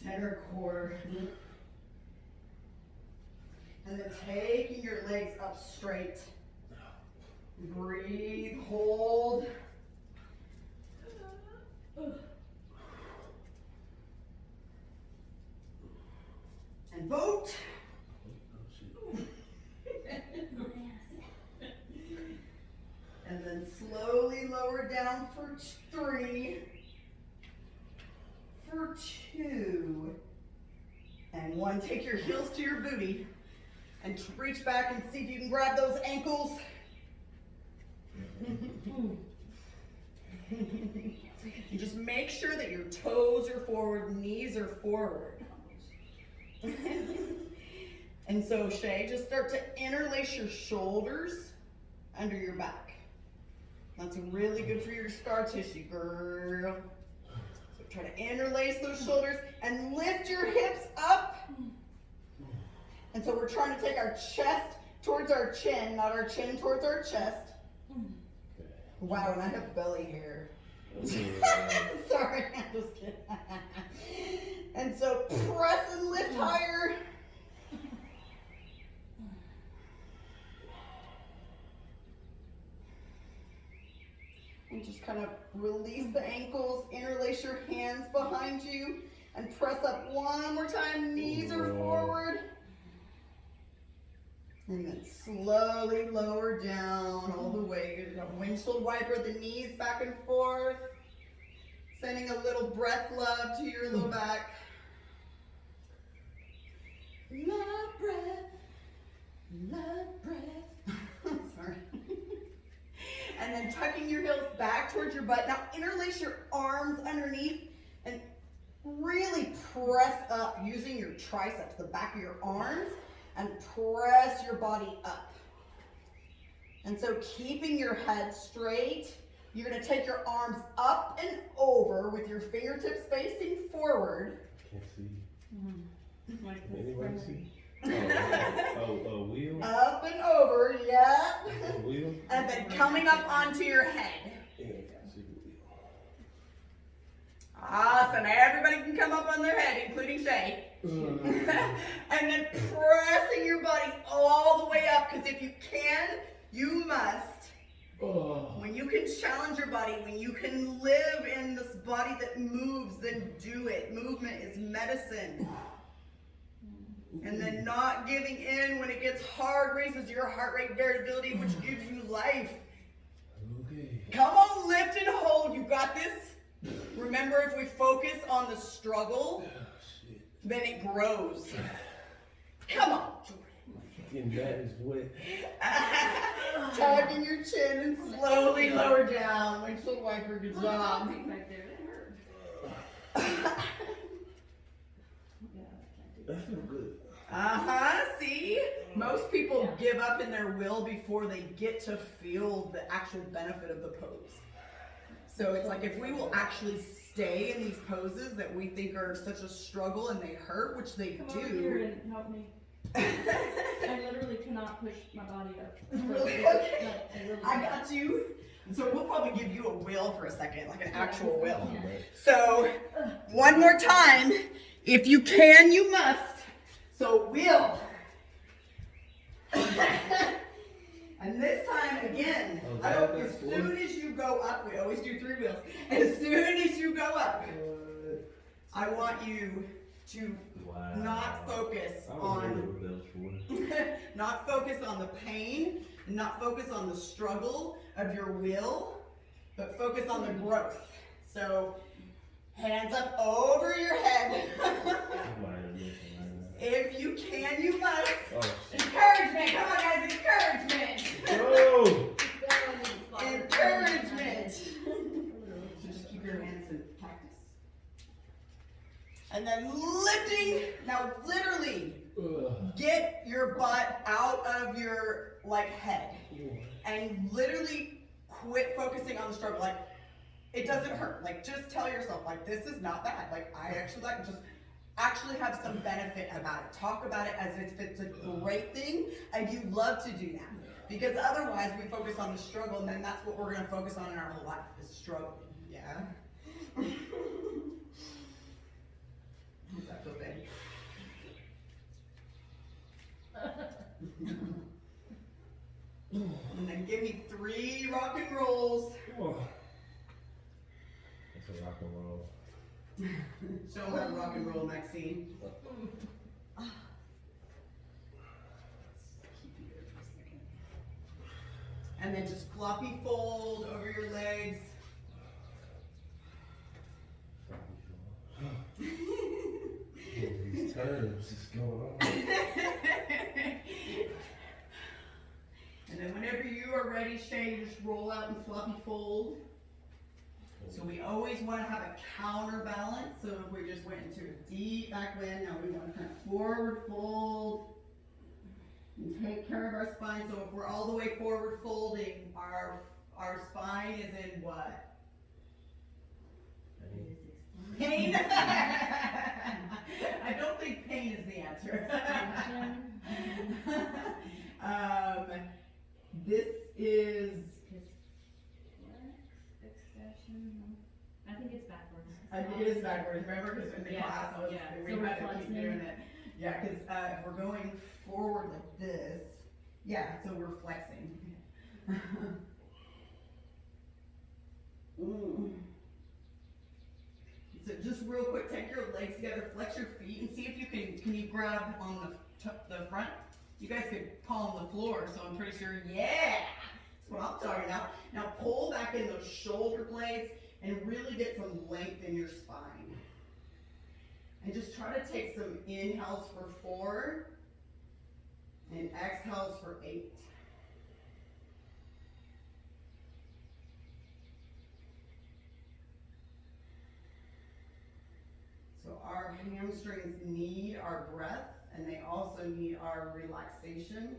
center core. And then taking your legs up straight. Breathe, hold. And vote. And then slowly lower down for 3, for 2, and 1. Take your heels to your booty and reach back and see if you can grab those ankles. And just make sure that your toes are forward, knees are forward. And so, Shay, just start to interlace your shoulders under your back. That's really good for your scar tissue, girl. So try to interlace those shoulders and lift your hips up. And so we're trying to take our chest towards our chin, not our chin towards our chest. Wow, and I have belly hair. Sorry, I'm just kidding. And so press and lift higher. And just kind of release the ankles, interlace your hands behind you, and press up one more time. Knees are forward. And then slowly lower down all the way. Good. Windshield wiper the knees back and forth. Sending a little breath love to your low back. Love breath. Love breath. Sorry. And then tucking your heels back towards your butt. Now interlace your arms underneath and really press up using your triceps, the back of your arms, and press your body up. And so keeping your head straight, you're going to take your arms up and over with your fingertips facing forward. Can't see. Like this. Anybody see? Oh, wheel? Up and over, yeah. A wheel? And then coming up onto your head. Yeah, I can see the wheel. Awesome. Everybody can come up on their head, including Shay. And then pressing your body all the way up, because if you can, you must. When you can challenge your body, when you can live in this body that moves, then do it. Movement is medicine. And then not giving in when it gets hard raises your heart rate variability, which gives you life. Okay. Come on, lift and hold. You got this. Remember, if we focus on the struggle, then it grows. Come on, Getting that is wet. tugging your chin and slowly lower down. Windshield wiper, good job. Back there, that hurt. That feels good. See? Most people give up in their will before they get to feel the actual benefit of the pose. So it's like if we will actually stay in these poses that we think are such a struggle and they hurt, which they Come over here do. and help me. I literally cannot push my body up. Really? Okay. I got you. So we'll probably give you a will for a second, like an actual will. So one more time, if you can, you must. So will. And this time again, as soon as you go up, we always do 3 wheels. As soon as you go up, I want you to not focus on not focus on the pain, not focus on the struggle of your will, but focus on the growth. So hands up over your head. If you can, you must. Encouragement. Come on, guys. Encouragement. Oh! Encouragement. So just keep your hands in practice. And then lifting. Now, literally, get your butt out of your head, and literally quit focusing on the struggle. Like, it doesn't hurt. Like, just tell yourself, like, this is not bad. Like, I actually just actually have some benefit about it. Talk about it as if it's a great thing, and you love to do that. Because otherwise, we focus on the struggle, and then that's what we're going to focus on in our whole life, is struggle. Yeah? How's that feel, babe? And then give me 3 rock and rolls. It's a rock and roll. Show them how to rock and roll, Maxine. Keep you there for a second. And then just floppy fold over your legs. These turns is going on. And then whenever you are ready, Shay, you just roll out and floppy fold. So we always want to have a counterbalance. So if we just went into a deep back bend, now we want to kind of forward fold and take care of our spine. So if we're all the way forward folding, our spine is in what? Pain. I don't think pain is the answer. This is. I think it's backwards. It is backwards. Remember, because in the class, we So had to we're keep doing it. Yeah, because if we're going forward like this, yeah, so we're flexing. So just real quick, take your legs together, flex your feet, and see if you can you grab on the front? You guys could palm the floor, so I'm pretty sure, yeah, that's what I'm talking about. Now pull back in those shoulder blades and really get some length in your spine. And just try to take some inhales for 4 and exhales for 8. So our hamstrings need our breath, and they also need our relaxation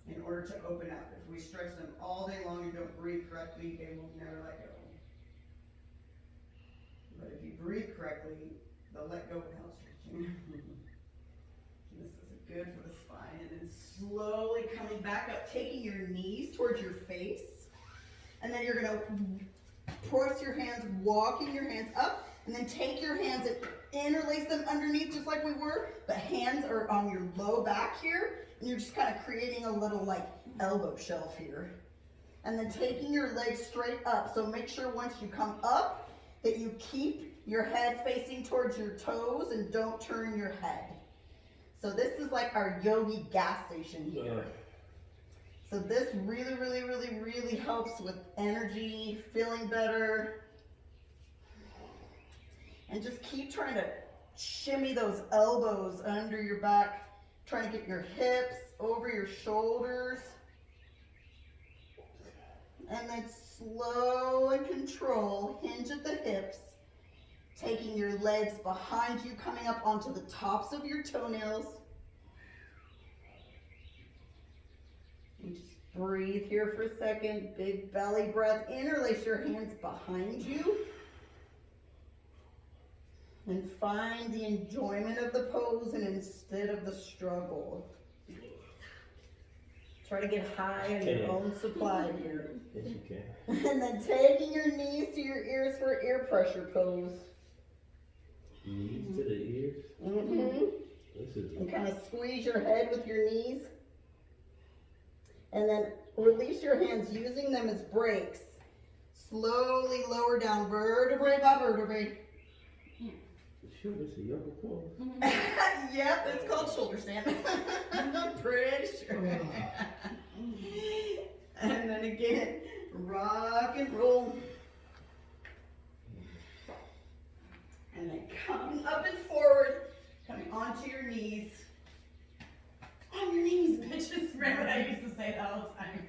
in order to open up. If we stretch them all day long and don't breathe correctly, they will never let go. But if you breathe correctly, they'll let go without stretching. This is good for the spine. And then slowly coming back up, taking your knees towards your face. And then you're going to press your hands, walking your hands up. And then take your hands and interlace them underneath just like we were. But hands are on your low back here. And you're just kind of creating a little like elbow shelf here. And then taking your legs straight up. So make sure once you come up that you keep your head facing towards your toes and don't turn your head. So this is like our yogi gas station here. So this really, really, really, really helps with energy, feeling better. And just keep trying to shimmy those elbows under your back, trying to get your hips over your shoulders. And then slow and control, hinge at the hips, taking your legs behind you, coming up onto the tops of your toenails. And just breathe here for a second, big belly breath. Interlace your hands behind you. And find the enjoyment of the pose and instead of the struggle. Try to get high on your own supply here. Yes, you can. And then taking your knees to your ears for ear pressure pose. Knees to the ears? Mm-hmm. And kind of squeeze your head with your knees. And then release your hands using them as brakes. Slowly lower down vertebrae by vertebrae. Sure, it's a yoga pose. Yep, it's called shoulder stand. I'm pretty sure. And then again, rock and roll. And then come up and forward, coming onto your knees. On your knees, bitches. Remember I used to say that all the time.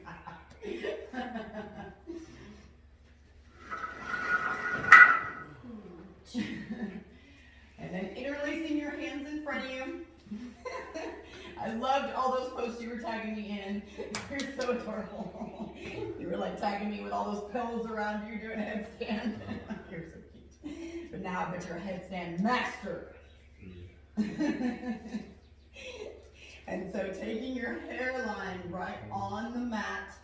And then interlacing your hands in front of you. I loved all those posts you were tagging me in. You're so adorable. You were like tagging me with all those pillows around you doing a headstand. You're so cute. But now I bet you're a headstand master. And so taking your hairline right on the mat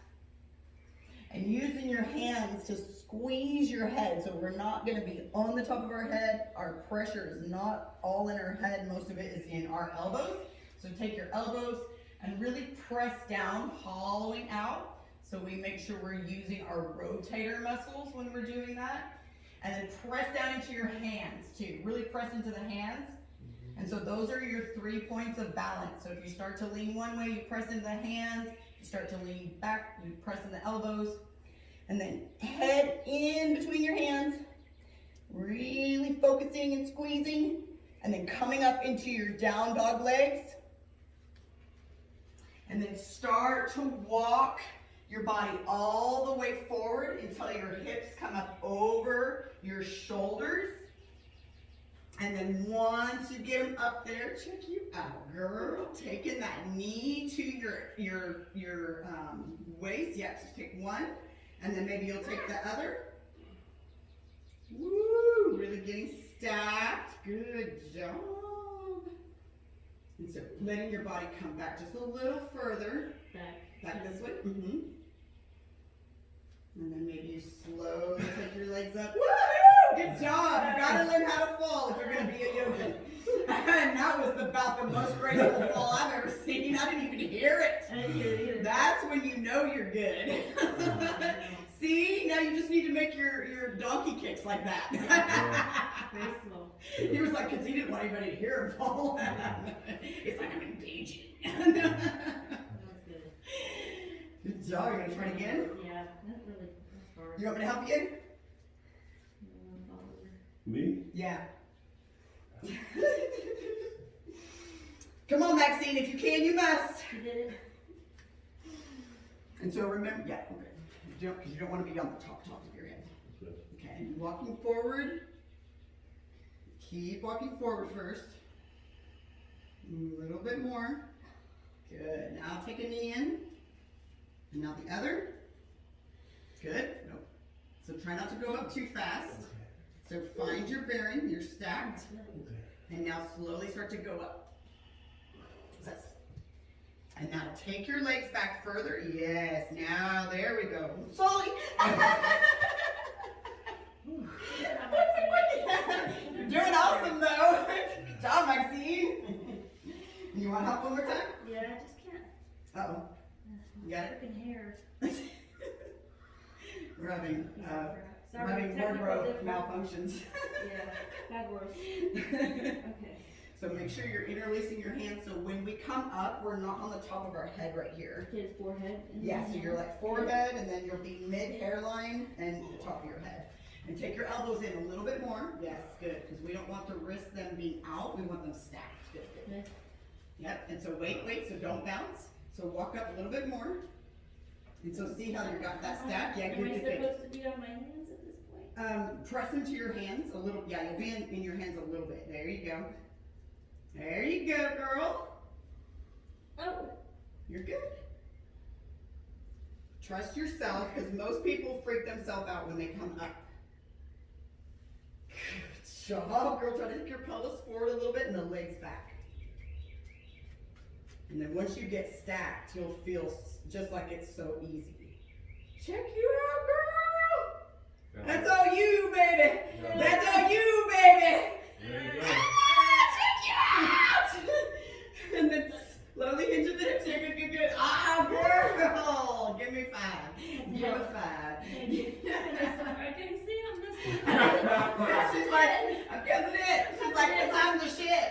and using your hands to squeeze your head. So we're not going to be on the top of our head. Our pressure is not all in our head. Most of it is in our elbows. So take your elbows and really press down, hollowing out. So we make sure we're using our rotator muscles when we're doing that. And then press down into your hands too. Really press into the hands. And so those are your 3 points of balance. So if you start to lean one way, you press into the hands. You start to lean back, you press in the elbows. And then head in between your hands. Really focusing and squeezing. And then coming up into your down dog legs. And then start to walk your body all the way forward until your hips come up over your shoulders. And then once you get them up there, check you out, girl. Taking that knee to your waist. Yeah, just take one. And then maybe you'll take the other. Woo, really getting stacked. Good job. And so letting your body come back just a little further. Back this way. And then maybe you slowly take your legs up. Woohoo! Good job. You gotta learn how to fall if you're gonna be a yogi. And that was about the most graceful fall I've ever seen. I didn't even hear it. I didn't hear it either. That's when you know you're good. See, now you just need to make your donkey kicks like that. Very slow. He was like, because he didn't want anybody to hear him fall. It's like I'm engaging. That was good. Good job. You're gonna try it again? Yeah, that really was hard. You want me to help you? Me? Yeah. Come on, Maxine, if you can, you must. You did it? And so remember, yeah, okay. Because you don't want to be on the top of your head. Okay, and walking forward. Keep walking forward first. A little bit more. Good. Now take a knee in. And now the other. Good. Nope. So try not to go up too fast. So find your bearing. You're stacked. And now slowly start to go up. Yes. And now take your legs back further. Yes. Now there we go. Slowly. You're doing awesome though. Good job, Maxine. You want help one more time? Yeah, I just can't. Uh-oh. You got it? Freaking hair. We're having Sorry, wardrobe technical malfunctions. Yeah, bad words. Okay. So make sure you're interlacing your hands so when we come up, we're not on the top of our head right here. His forehead. And Yeah, then so you're like forehead and then you'll be mid-hairline and the top of your head. And take your elbows in a little bit more. Yes, good, because we don't want the wrists them being out, we want them stacked. Good, good. Okay. Yep, and so wait, so don't bounce. So walk up a little bit more. And so see how you got that stack? Yeah, Am good, I good, good. supposed to be on my hands at this point? Press into your hands a little. Yeah, you'll be in your hands a little bit. There you go. There you go, girl. Oh. You're good. Trust yourself, because most people freak themselves out when they come up. Good job, girl. Try to take your pelvis forward a little bit and the legs back. And then once you get stacked, you'll feel just like it's so easy. Check you out, girl. That's all you, baby. That's all you, baby. There you go. Check you out. And then slowly hinge the hips. Yeah, good, good, good. Ah, girl. Give me 5. Give me 5. Thank you. I can see on this one. Yeah, she's like, I'm guessing it. She's like, it's I'm the shit.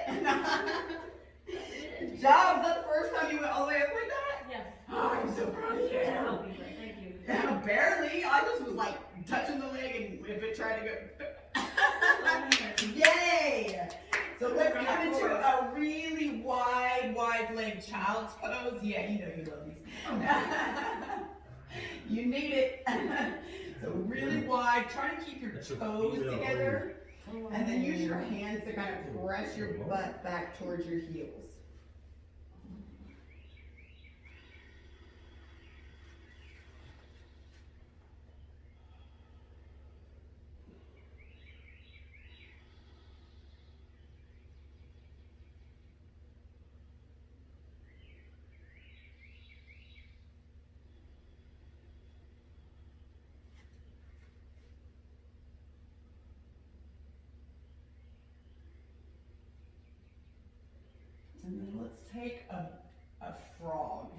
Good job. Is that the first time you went all the way up like that? Yes. Oh, I'm so proud of you. Thank you. Yeah, barely. I just was like touching the leg and if it tried to go. Yay! So let's come into a really wide leg child's pose. Yeah, you know you love these. You need it. So really wide. Try to keep your toes together. And then use your hands to kind of press your butt back towards your heels. And then let's take a frog. frog.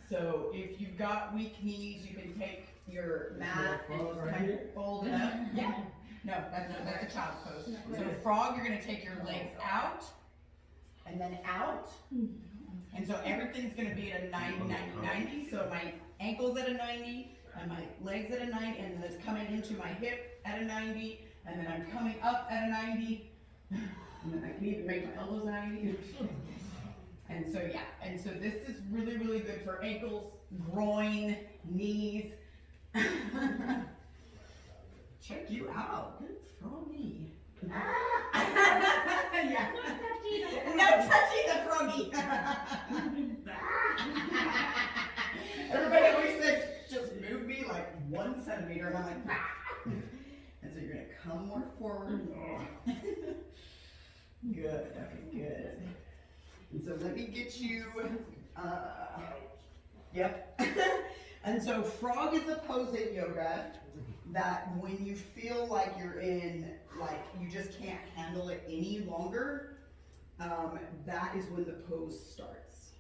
So if you've got weak knees, you can take your mat and just kind of fold it up. Yeah. No, that's a child's pose. So frog, you're gonna take your legs out and then out. And so everything's gonna be at a 90, 90, 90. So my ankle's at a 90 and my legs at a 90, and then it's coming into my hip at a 90, and then I'm coming up at a 90. And then I can even make my elbows 90. And so yeah, and so this is really, really good for ankles, groin, knees. Check you out. Good froggy. Yeah. No touchy the froggy. Everybody always says, just move me like 1 centimeter, and I'm like, ah. And so you're gonna come more forward. Good, okay, good. And so let me get you, yep. And so frog is a pose in yoga that when you feel like you're in, like you just can't handle it any longer, that is when the pose starts.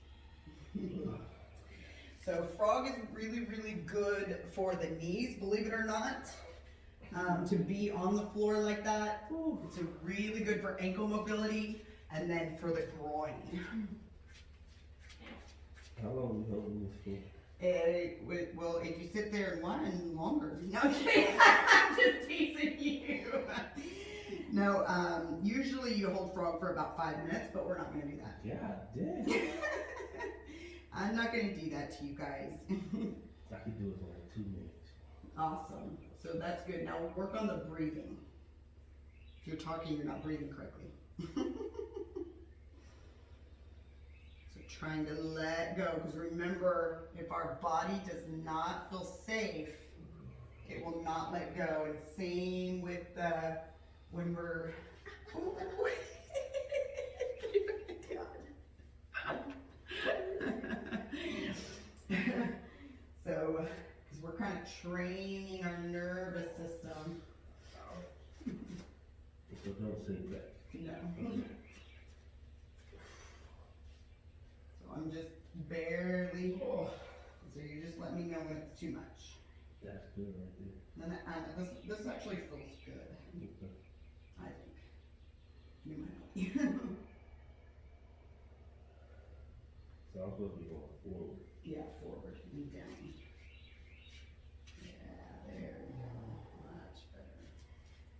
So frog is really, really good for the knees, believe it or not. To be on the floor like that, it's really good for ankle mobility, and then for the groin. How long are you holding this for? Well, if you sit there and run longer. No, I'm just teasing you. No, usually you hold frog for about 5 minutes, but we're not gonna do that. God damn. I'm not gonna do that to you guys. I could do it for like 2 minutes. Awesome. So that's good. Now work on the breathing. If you're talking, you're not breathing correctly. So trying to let go, because remember, if our body does not feel safe, it will not let go. And same with when we're so because we're kind of training our nervous system. So don't sit back. No. So I'm just barely. So you just let me know when it's too much. That's good right there. And this actually feels good. Okay. I think. You might not. So I'm supposed to be going forward. Yeah, forward and down. Yeah, there we go. Much better.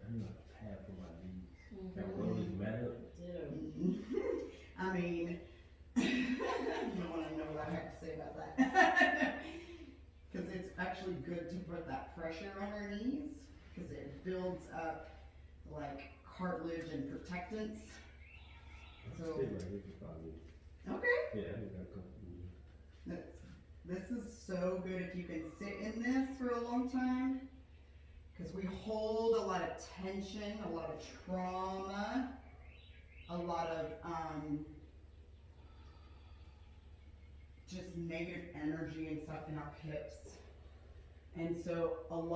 I need like a pad for my knees. Can I roll this mat up? I mean, you don't want to know what I have to say about that. Because it's actually good to put that pressure on our knees, because it builds up like cartilage and protectance. So, sit right here for 5 minutes. Okay. Yeah, I think that's comfortable. This is so good if you can sit in this for a long time, because we hold a lot of tension, a lot of trauma, a lot of just negative energy and stuff in our hips. And so a lot of